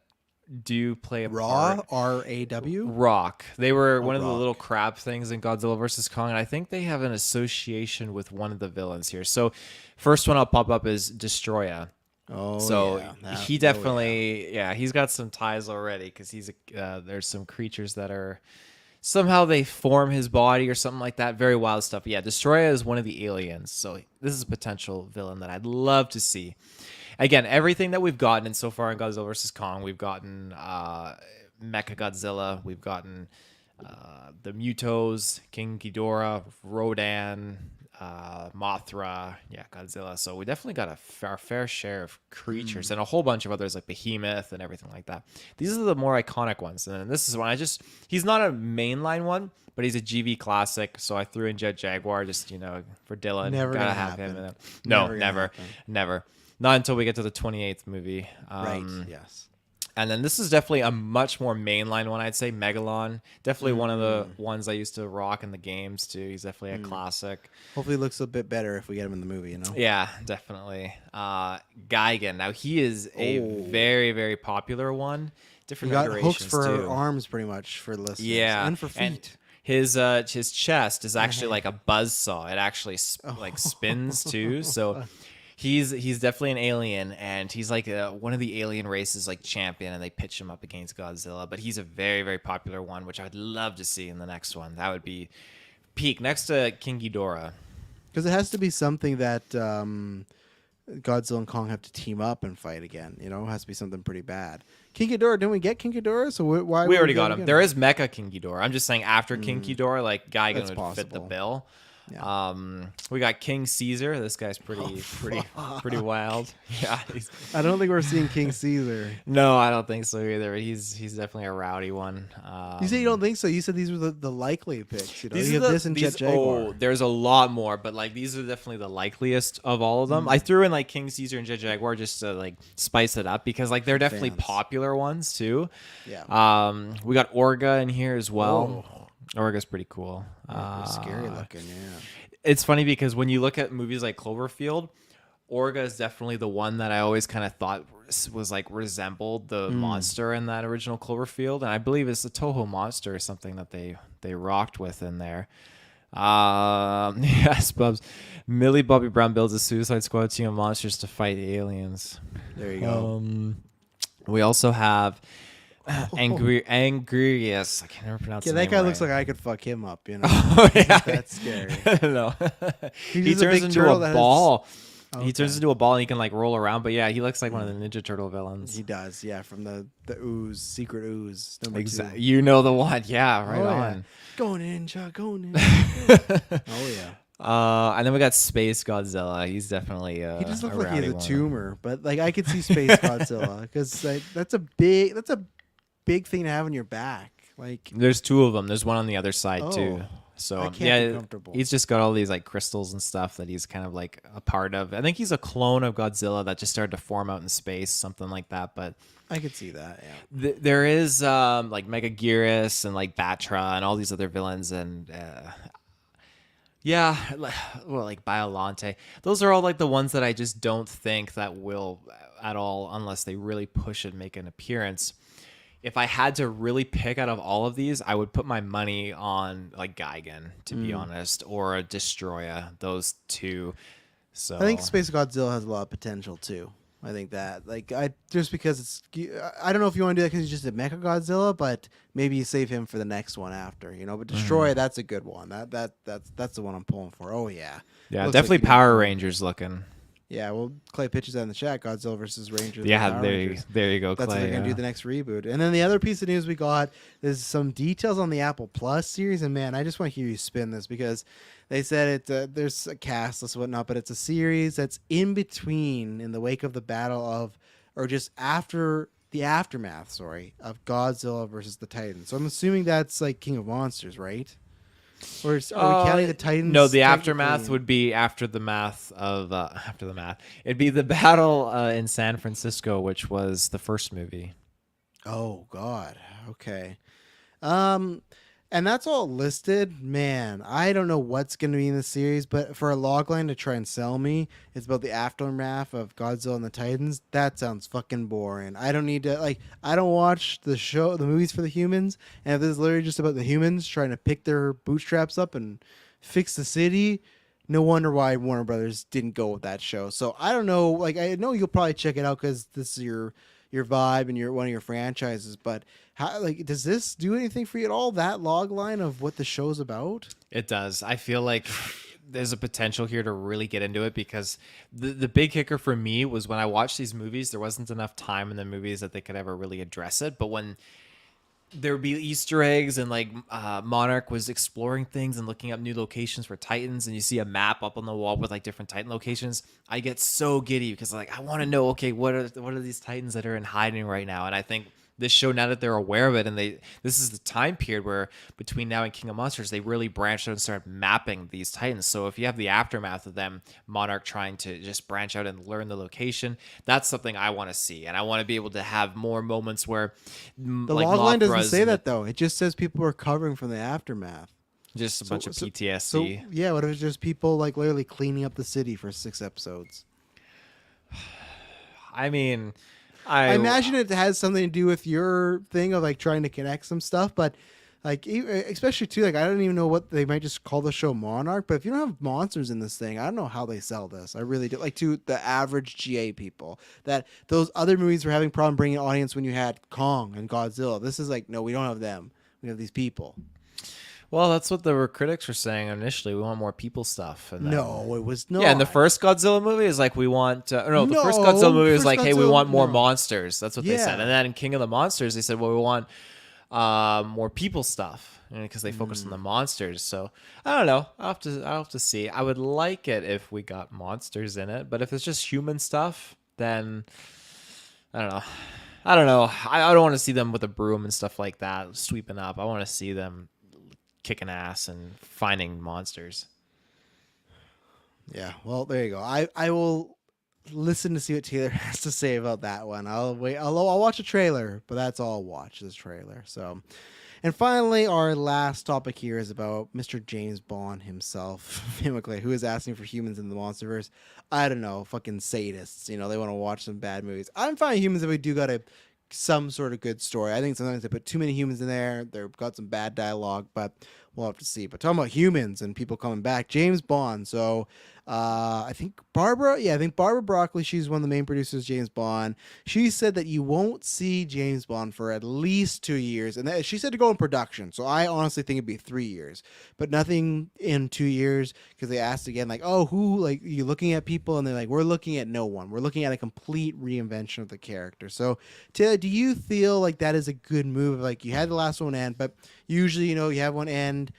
B: do play a
A: Raw,
B: part.
A: RAW.
B: Rock. They were one of the
A: Rock.
B: little crab things in Godzilla versus Kong, and I think they have an association with one of the villains here. So, first one I'll pop up is Destroya.
A: Oh,
B: So
A: yeah.
B: he definitely, yeah, he's got some ties already because there's some creatures that are somehow they form his body or something like that. Very wild stuff. Yeah, Destroya is one of the aliens, so this is a potential villain that I'd love to see. Again, everything that we've gotten in so far in Godzilla vs. Kong, we've gotten Mecha Godzilla, we've gotten the Mutos, King Ghidorah, Rodan, Mothra, yeah, Godzilla. So we definitely got our fair share of creatures and a whole bunch of others like Behemoth and everything like that. These are the more iconic ones. And this is one he's not a mainline one, but he's a GV classic. So I threw in Jet Jaguar just, for Dylan.
A: Never
B: Gotta
A: gonna
B: have
A: happen.
B: him in it. No,
A: Never gonna
B: never. Not until we get to the 28th movie.
A: Right. Yes.
B: And then this is definitely a much more mainline one, I'd say. Megalon. Definitely one of the ones I used to rock in the games, too. He's definitely a classic.
A: Hopefully it looks a bit better if we get him in the movie,
B: Yeah, definitely. Gigan. Now, he is a very, very popular one.
A: You
B: Different
A: got hooks
B: iterations,
A: for
B: too.
A: arms, pretty much, for listeners.
B: Yeah.
A: And for feet.
B: And his chest is actually like a buzzsaw. It actually spins, too. So... He's definitely an alien, and he's like one of the alien races, like champion, and they pitch him up against Godzilla. But he's a very, very popular one, which I'd love to see in the next one. That would be peak next to King Ghidorah.
A: Because it has to be something that Godzilla and Kong have to team up and fight again. It has to be something pretty bad. King Ghidorah, didn't we get King Ghidorah? So why?
B: We already got him. There is Mecha King Ghidorah. I'm just saying after King Ghidorah, like Gigan would fit the bill.
A: Yeah.
B: We got King Caesar. This guy's pretty wild. Yeah.
A: I don't think we're seeing King Caesar.
B: No, I don't think so either. He's definitely a rowdy one.
A: You say you don't think so? You said these were the likely picks. You have this and Jet Jaguar.
B: Oh, there's a lot more, but like these are definitely the likeliest of all of them. I threw in like King Caesar and Jet Jaguar just to like spice it up because like they're definitely popular ones too.
A: Yeah.
B: We got Orga in here as well.
A: Oh.
B: Orga's pretty cool.
A: Scary looking, yeah.
B: It's funny because when you look at movies like Cloverfield, Orga is definitely the one that I always kind of thought was like resembled the monster in that original Cloverfield, and I believe it's the Toho monster or something that they rocked with in there. Yes, Bubs. Millie Bobby Brown builds a Suicide Squad team of monsters to fight aliens.
A: There you go.
B: We also have Angrius. I can't never pronounce.
A: Yeah,
B: the
A: that
B: name
A: guy
B: right.
A: looks like I could fuck him up.
B: Oh, yeah.
A: That's scary.
B: No, he
A: He's a
B: turns
A: big
B: into
A: turtle
B: a
A: that
B: ball.
A: Okay.
B: He turns into a ball and he can like roll around. But yeah, he looks like one of the Ninja Turtle villains.
A: He does, yeah, from the ooze, secret ooze number
B: Exactly.
A: 2.
B: You know the one. Yeah, right on.
A: Yeah. Go ninja, go ninja. Oh yeah.
B: And then we got Space Godzilla. He's definitely
A: He just looks
B: a
A: like he has
B: rowdy
A: a
B: one.
A: tumor, but like I could see Space Godzilla because that's a big thing to have on your back. Like
B: There's 2 of them. There's one on the other side too.
A: I
B: So
A: can't be
B: yeah,
A: comfortable.
B: he's just got all these like crystals and stuff that he's kind of like a part of. I think he's a clone of Godzilla that just started to form out in space, something like that. But
A: I could see that. Yeah.
B: there is like Megaguirus and like Batra and all these other villains and yeah, well, like Biolante. Those are all like the ones that I just don't think that will at all unless they really push and make an appearance. If I had to really pick out of all of these, I would put my money on like Gigan, to be honest, or a Destroya. Those 2. So
A: I think Space Godzilla has a lot of potential too. I think that just because it's I don't know if you want to do that because he's just a Mecha Godzilla, but maybe you save him for the next one after, But Destroy, that's a good one. That's the one I'm pulling for. Oh yeah,
B: yeah,
A: Looks
B: definitely
A: like
B: Power Rangers looking.
A: Yeah, well, Clay pitches that in the chat. Godzilla versus Rangers.
B: Yeah, there you go,
A: That's
B: Clay.
A: what they're gonna do the next reboot. And then the other piece of news we got is some details on the Apple Plus series. And man, I just want to hear you spin this because they said there's a cast list and whatnot, but it's a series that's in between, in the wake of the battle of, or just after the aftermath, of Godzilla versus the Titans. So I'm assuming that's like King of Monsters, right? Or are we counting the Titans?
B: No, the aftermath would be after the math of after the math. It'd be the battle in San Francisco, which was the first movie.
A: Oh God. Okay. And that's all listed. Man, I don't know what's going to be in the series, but for a logline to try and sell me, it's about the aftermath of Godzilla and the Titans. That sounds fucking boring. I don't need to, like, I don't watch the movies for the humans. And if this is literally just about the humans trying to pick their bootstraps up and fix the city, no wonder why Warner Brothers didn't go with that show. So I don't know. Like, I know you'll probably check it out because this is your vibe and your one of your franchises, but how, like, does this do anything for you at all? That log line of what the show's about?
B: It does. I feel like there's a potential here to really get into it because the big kicker for me was when I watched these movies, there wasn't enough time in the movies that they could ever really address it. But when there would be Easter eggs and like Monarch was exploring things and looking up new locations for Titans, and you see a map up on the wall with like different Titan locations, I get so giddy because like I want to know, okay, what are these Titans that are in hiding right now? And I think this show, now that they're aware of it, and this is the time period where between now and King of Monsters, they really branched out and started mapping these Titans. So if you have the aftermath of them, Monarch trying to just branch out and learn the location, that's something I want to see, and I want to be able to have more moments where
A: The
B: like
A: log line doesn't
B: Mothra's
A: say
B: and
A: that though. It just says people are recovering from the aftermath.
B: just a bunch of
A: So
B: PTSD.
A: yeah, what if it's just people like literally cleaning up the city for 6 episodes?
B: I mean,
A: I imagine it has something to do with your thing of like trying to connect some stuff, but like especially too, like I don't even know what they might just call the show Monarch, but if you don't have monsters in this thing, I don't know how they sell this. I really do. Like to the average GA people, that those other movies were having problem bringing an audience when you had Kong and Godzilla. This is like, no, we don't have them. We have these people.
B: well, that's what the critics were saying initially. We want more people stuff. And then,
A: No, it was not.
B: yeah, and the first Godzilla movie is like we want. No, the first
A: No,
B: Godzilla movie was
A: first
B: like, hey, we
A: Godzilla-
B: want more
A: no.
B: monsters. That's what they said.
A: Yeah.
B: And then in King of the Monsters, they said, well, we want more people stuff because they focused on the monsters. So I don't know. I'll have to see. I would like it if we got monsters in it, but if it's just human stuff, then I don't know. I don't know. I don't want to see them with a broom and stuff like that sweeping up. I want to see them kicking ass and finding monsters.
A: Yeah, well, there you go. I will listen to see what Taylor has to say about that one. I'll wait. I'll watch a trailer, but that's all I'll watch, this trailer. So, and finally, our last topic here is about Mr. James Bond himself, who is asking for humans in the MonsterVerse. I don't know, fucking sadists. You know, they want to watch some bad movies. I'm fine with humans if we do got some sort of good story. I think sometimes they put too many humans in there. They've got some bad dialogue, but we'll have to see. But talking about humans and people coming back, James Bond. So I think Barbara Broccoli, she's one of the main producers of James Bond. She said that you won't see James Bond for at least 2 years. And she said to go in production. So I honestly think it'd be 3 years, but nothing in 2 years, because they asked again, like, oh, who, like, you looking at people? And they're like, we're looking at no one. We're looking at a complete reinvention of the character. So Taylor, do you feel like that is a good move? Like, you had the last one end, but usually, you know, you have one end.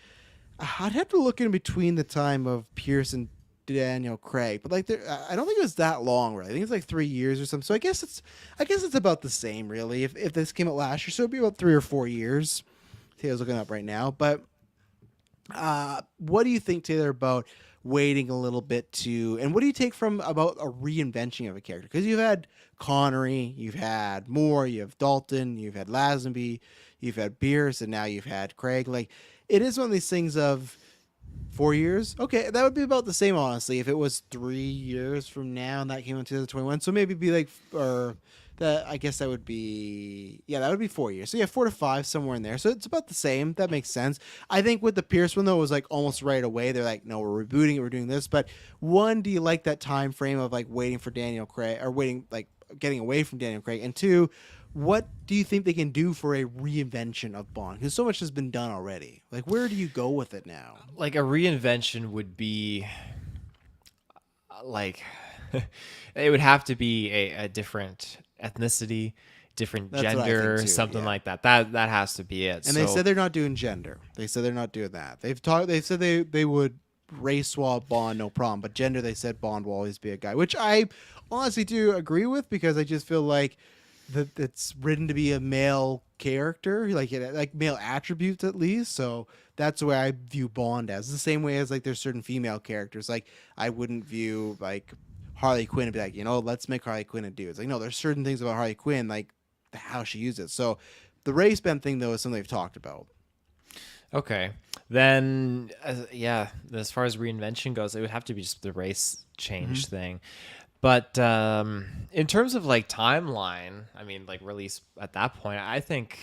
A: I'd have to look in between the time of Pierce and Daniel Craig, but like, I don't think it was that long, really. I think it's like 3 years or something. So I guess it's about the same, really. If this came out last year, so it'd be about 3 or 4 years. Taylor's looking up right now, but what do you think, Taylor, about waiting a little bit and what do you take from about a reinvention of a character? Because you've had Connery, you've had Moore, you have Dalton, you've had Lazenby, you've had Bierce, and now you've had Craig. Like, it is one of these things of 4 years. Okay, that would be about the same, honestly, if it was 3 years from now and that came in 2021. So maybe it'd be like, or that, I guess that would be 4 years. So yeah, 4 to 5, somewhere in there. So it's about the same. That makes sense. I think with the Pierce one, though, it was like almost right away. They're like, no, we're rebooting it, we're doing this. But one, do you like that time frame of like waiting for Daniel Craig, or waiting, like getting away from Daniel Craig? And two, what do you think they can do for a reinvention of Bond? Because so much has been done already. Like, where do you go with it now?
B: Like a reinvention would be like it would have to be a different ethnicity, different
A: That's what I think
B: gender,
A: too,
B: something
A: yeah.
B: like that. That has to be it.
A: And they said they're not doing gender. They said they're not doing that. They said they would race swap Bond, no problem. But gender, they said Bond will always be a guy, which I honestly do agree with, because I just feel like that it's written to be a male character, like male attributes at least. So that's the way I view Bond as. The same way as like there's certain female characters. Like I wouldn't view like Harley Quinn and be like, you know, let's make Harley Quinn a dude. It's like, no, there's certain things about Harley Quinn, like how she uses it. So the race bend thing, though, is something they've talked about.
B: Okay. Then, yeah, as far as reinvention goes, it would have to be just the race
A: Mm-hmm.
B: change thing. But in terms of like timeline, I mean, like release at that point, I think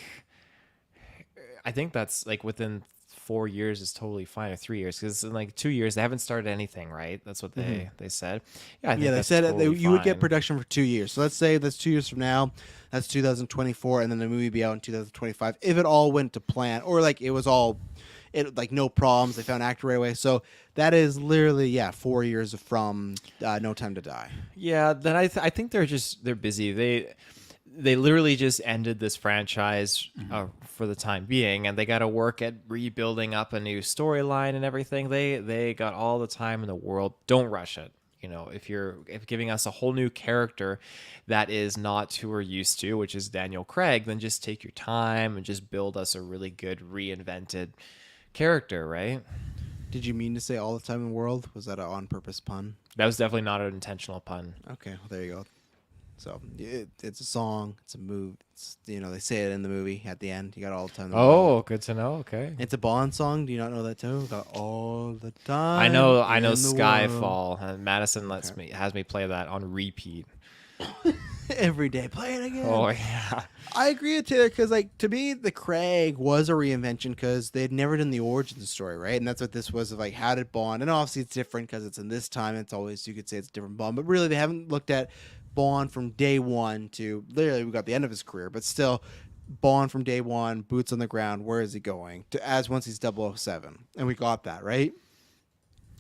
B: that's like within 4 years is totally fine, or 3 years, because in like 2 years they haven't started anything, right? That's what
A: Mm-hmm.
B: they said. Yeah, I
A: Yeah,
B: think
A: they
B: that's
A: said
B: totally
A: you would get
B: fine.
A: production for 2 years. So let's say that's 2 years from now. That's 2024, and then the movie be out in 2025 if it all went to plan, or like it was all, it like no problems. They found actor right away. So that is literally 4 years from No Time to Die.
B: Yeah, then I think they're busy. They literally just ended this franchise for the time being, and they got to work at rebuilding up a new storyline and everything. They got all the time in the world. Don't rush it. You know, if giving us a whole new character that is not who we're used to, which is Daniel Craig, then just take your time and just build us a really good reinvented character, right?
A: Did you mean to say all the time in the world? Was that an on purpose pun?
B: That was definitely not an intentional pun.
A: Okay, well, there you go. So it's a song. It's a move. It's, they say it in the movie at the end. You got all the time in the world.
B: Oh, good to know. Okay.
A: It's a Bond song. Do you not know that too? Got all the
B: I
A: time
B: know
A: in the world.
B: Skyfall, and Madison
A: Okay.
B: has me play that on repeat.
A: Every day, play it again.
B: Oh yeah.
A: I agree with Taylor because, like, to me, the Craig was a reinvention because they had never done the origin story, right? And that's what this was of, like, how did Bond? And obviously, it's different because it's in this time. It's always, you could say it's a different Bond, but really, they haven't looked at Bond from day one to literally we got the end of his career, but still, Bond from day one, boots on the ground. Where is he going? To as once he's 007, and we got that right.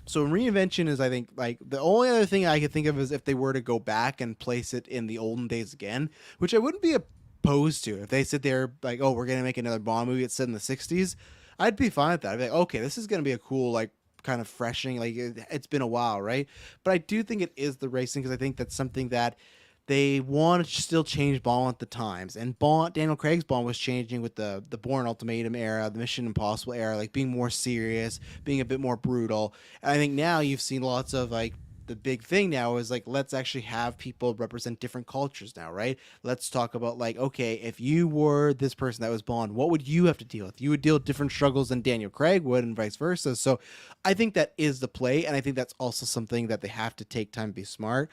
A: So reinvention is, I think, like the only other thing I could think of is if they were to go back and place it in the olden days again, which I wouldn't be opposed to. If they sit there like, oh, we're gonna make another Bond movie that's set in the '60s, I'd be fine with that. I'd be like, okay, this is gonna be a cool, like, kind of freshening. Like it's been a while, right? But I do think it is the racing because I think that's something that they want to still change Bond with the times. And Daniel Craig's Bond was changing with the Bourne Ultimatum era, the Mission Impossible era, like being more serious, being a bit more brutal. And I think now you've seen lots of, like, the big thing now is like, let's actually have people represent different cultures now, right? Let's talk about, like, okay, if you were this person that was Bond, what would you have to deal with? You would deal with different struggles than Daniel Craig would, and vice versa. So I think that is the play, and I think that's also something that they have to take time to be smart.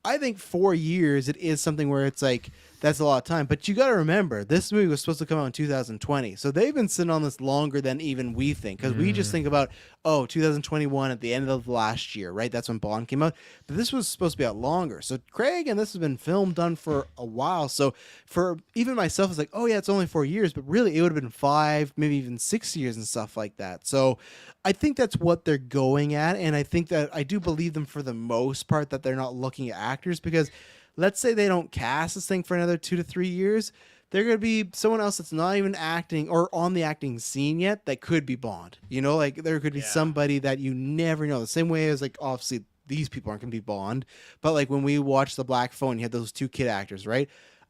A: I think 4 years, it is something where it's like, that's a lot of time. But you got to remember, this movie was supposed to come out in 2020. So they've been sitting on this longer than even we think. Because we just think about, 2021 at the end of last year, right? That's when Bond came out. But this was supposed to be out longer. So Craig and this has been done for a while. So for even myself, it's like, oh, yeah, it's only 4 years. But really, it would have been 5, maybe even 6 years and stuff like that. So I think that's what they're going at. And I think that I do believe them for the most part that they're not looking at actors because let's say they don't cast this thing for another 2 to 3 years. They're going to be someone else that's not even acting or on the acting scene yet that could be Bond. Like there could be
B: Yeah.
A: somebody that you never know. The same way as, like, obviously these people aren't going to be Bond, but like when we watched The Black Phone, you had those two kid actors, right?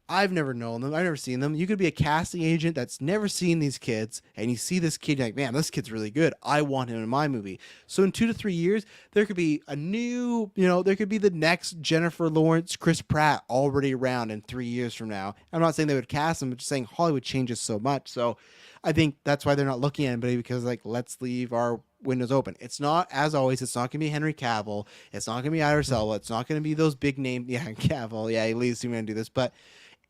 A: I've never known them. I've never seen them. You could be a casting agent that's never seen these kids, and you see this kid, you're like, man, this kid's really good. I want him in my movie. So in 2 to 3 years, there could be a new, there could be the next Jennifer Lawrence, Chris Pratt already around in 3 years from now. I'm not saying they would cast them, but just saying Hollywood changes so much. So I think that's why they're not looking at anybody because, like, let's leave our windows open. It's not, as always, it's not going to be Henry Cavill. It's not going to be Idris Elba. It's not going to be those big name. Yeah, Cavill. Yeah, at least you're going to do this. But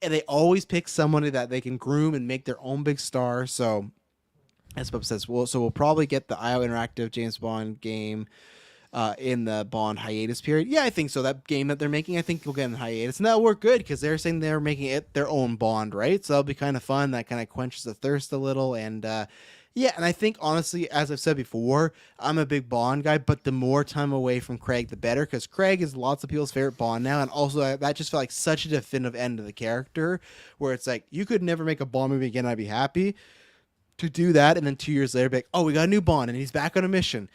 A: and they always pick somebody that they can groom and make their own big star. So as Bob says, we'll probably get the IO Interactive James Bond game in the Bond hiatus period. Yeah, I think so. That game that they're making, I think we'll get in hiatus, and that'll work good because they're saying they're making it their own Bond, right? So that'll be kind of fun. That kind of quenches the thirst a little, and yeah, and I think honestly, as I've said before, I'm a big Bond guy, but the more time away from Craig, the better, because Craig is lots of people's favorite Bond now, and also that just felt like such a definitive end of the character, where it's like you could never make a Bond movie again. I'd be happy to do that, and then 2 years later, be like, oh, we got a new Bond, and he's back on a mission.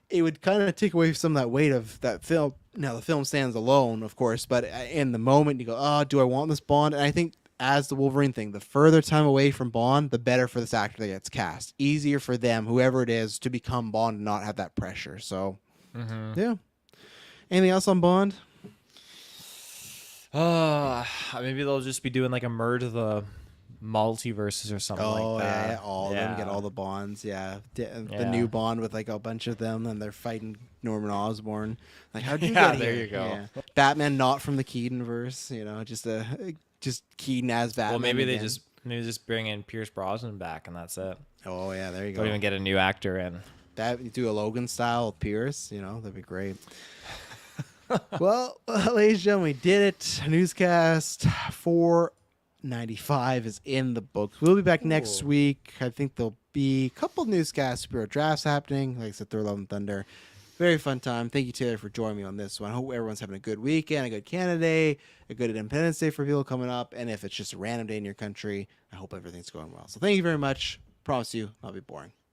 A: It would kind of take away some of that weight of that film. Now the film stands alone, of course, but in the moment you go, oh, do I want this Bond? And I think as the Wolverine thing, the further time away from Bond, the better for this actor that gets cast. Easier for them, whoever it is, to become Bond and not have that pressure. So, yeah. Anything else on Bond?
B: Maybe they'll just be doing like a multiverses or something like that.
A: Yeah, all of them get all the bonds. Yeah. The
B: Yeah.
A: new bond with like a bunch of them, and they're fighting Norman Osborn. Like, how'd you
B: Yeah,
A: get
B: there
A: here?
B: you go.
A: Yeah. Batman not from the Keaton verse, just Keaton as Batman.
B: Well, maybe
A: again.
B: they just bring in Pierce Brosnan back, and that's it.
A: Oh yeah, there you go.
B: Don't even get a new actor in.
A: That you do a Logan style with Pierce, that'd be great. Well, ladies and gentlemen, we did it. Newscast 495 is in the books. We'll be back next week. I think there'll be a couple newscast superhero drafts happening. Like I said, Thor, Love, and Thunder. Very fun time. Thank you, Taylor, for joining me on this one. I hope everyone's having a good weekend, a good Canada Day, a good Independence Day for people coming up. And if it's just a random day in your country, I hope everything's going well. So thank you very much. Promise you, I'll be boring.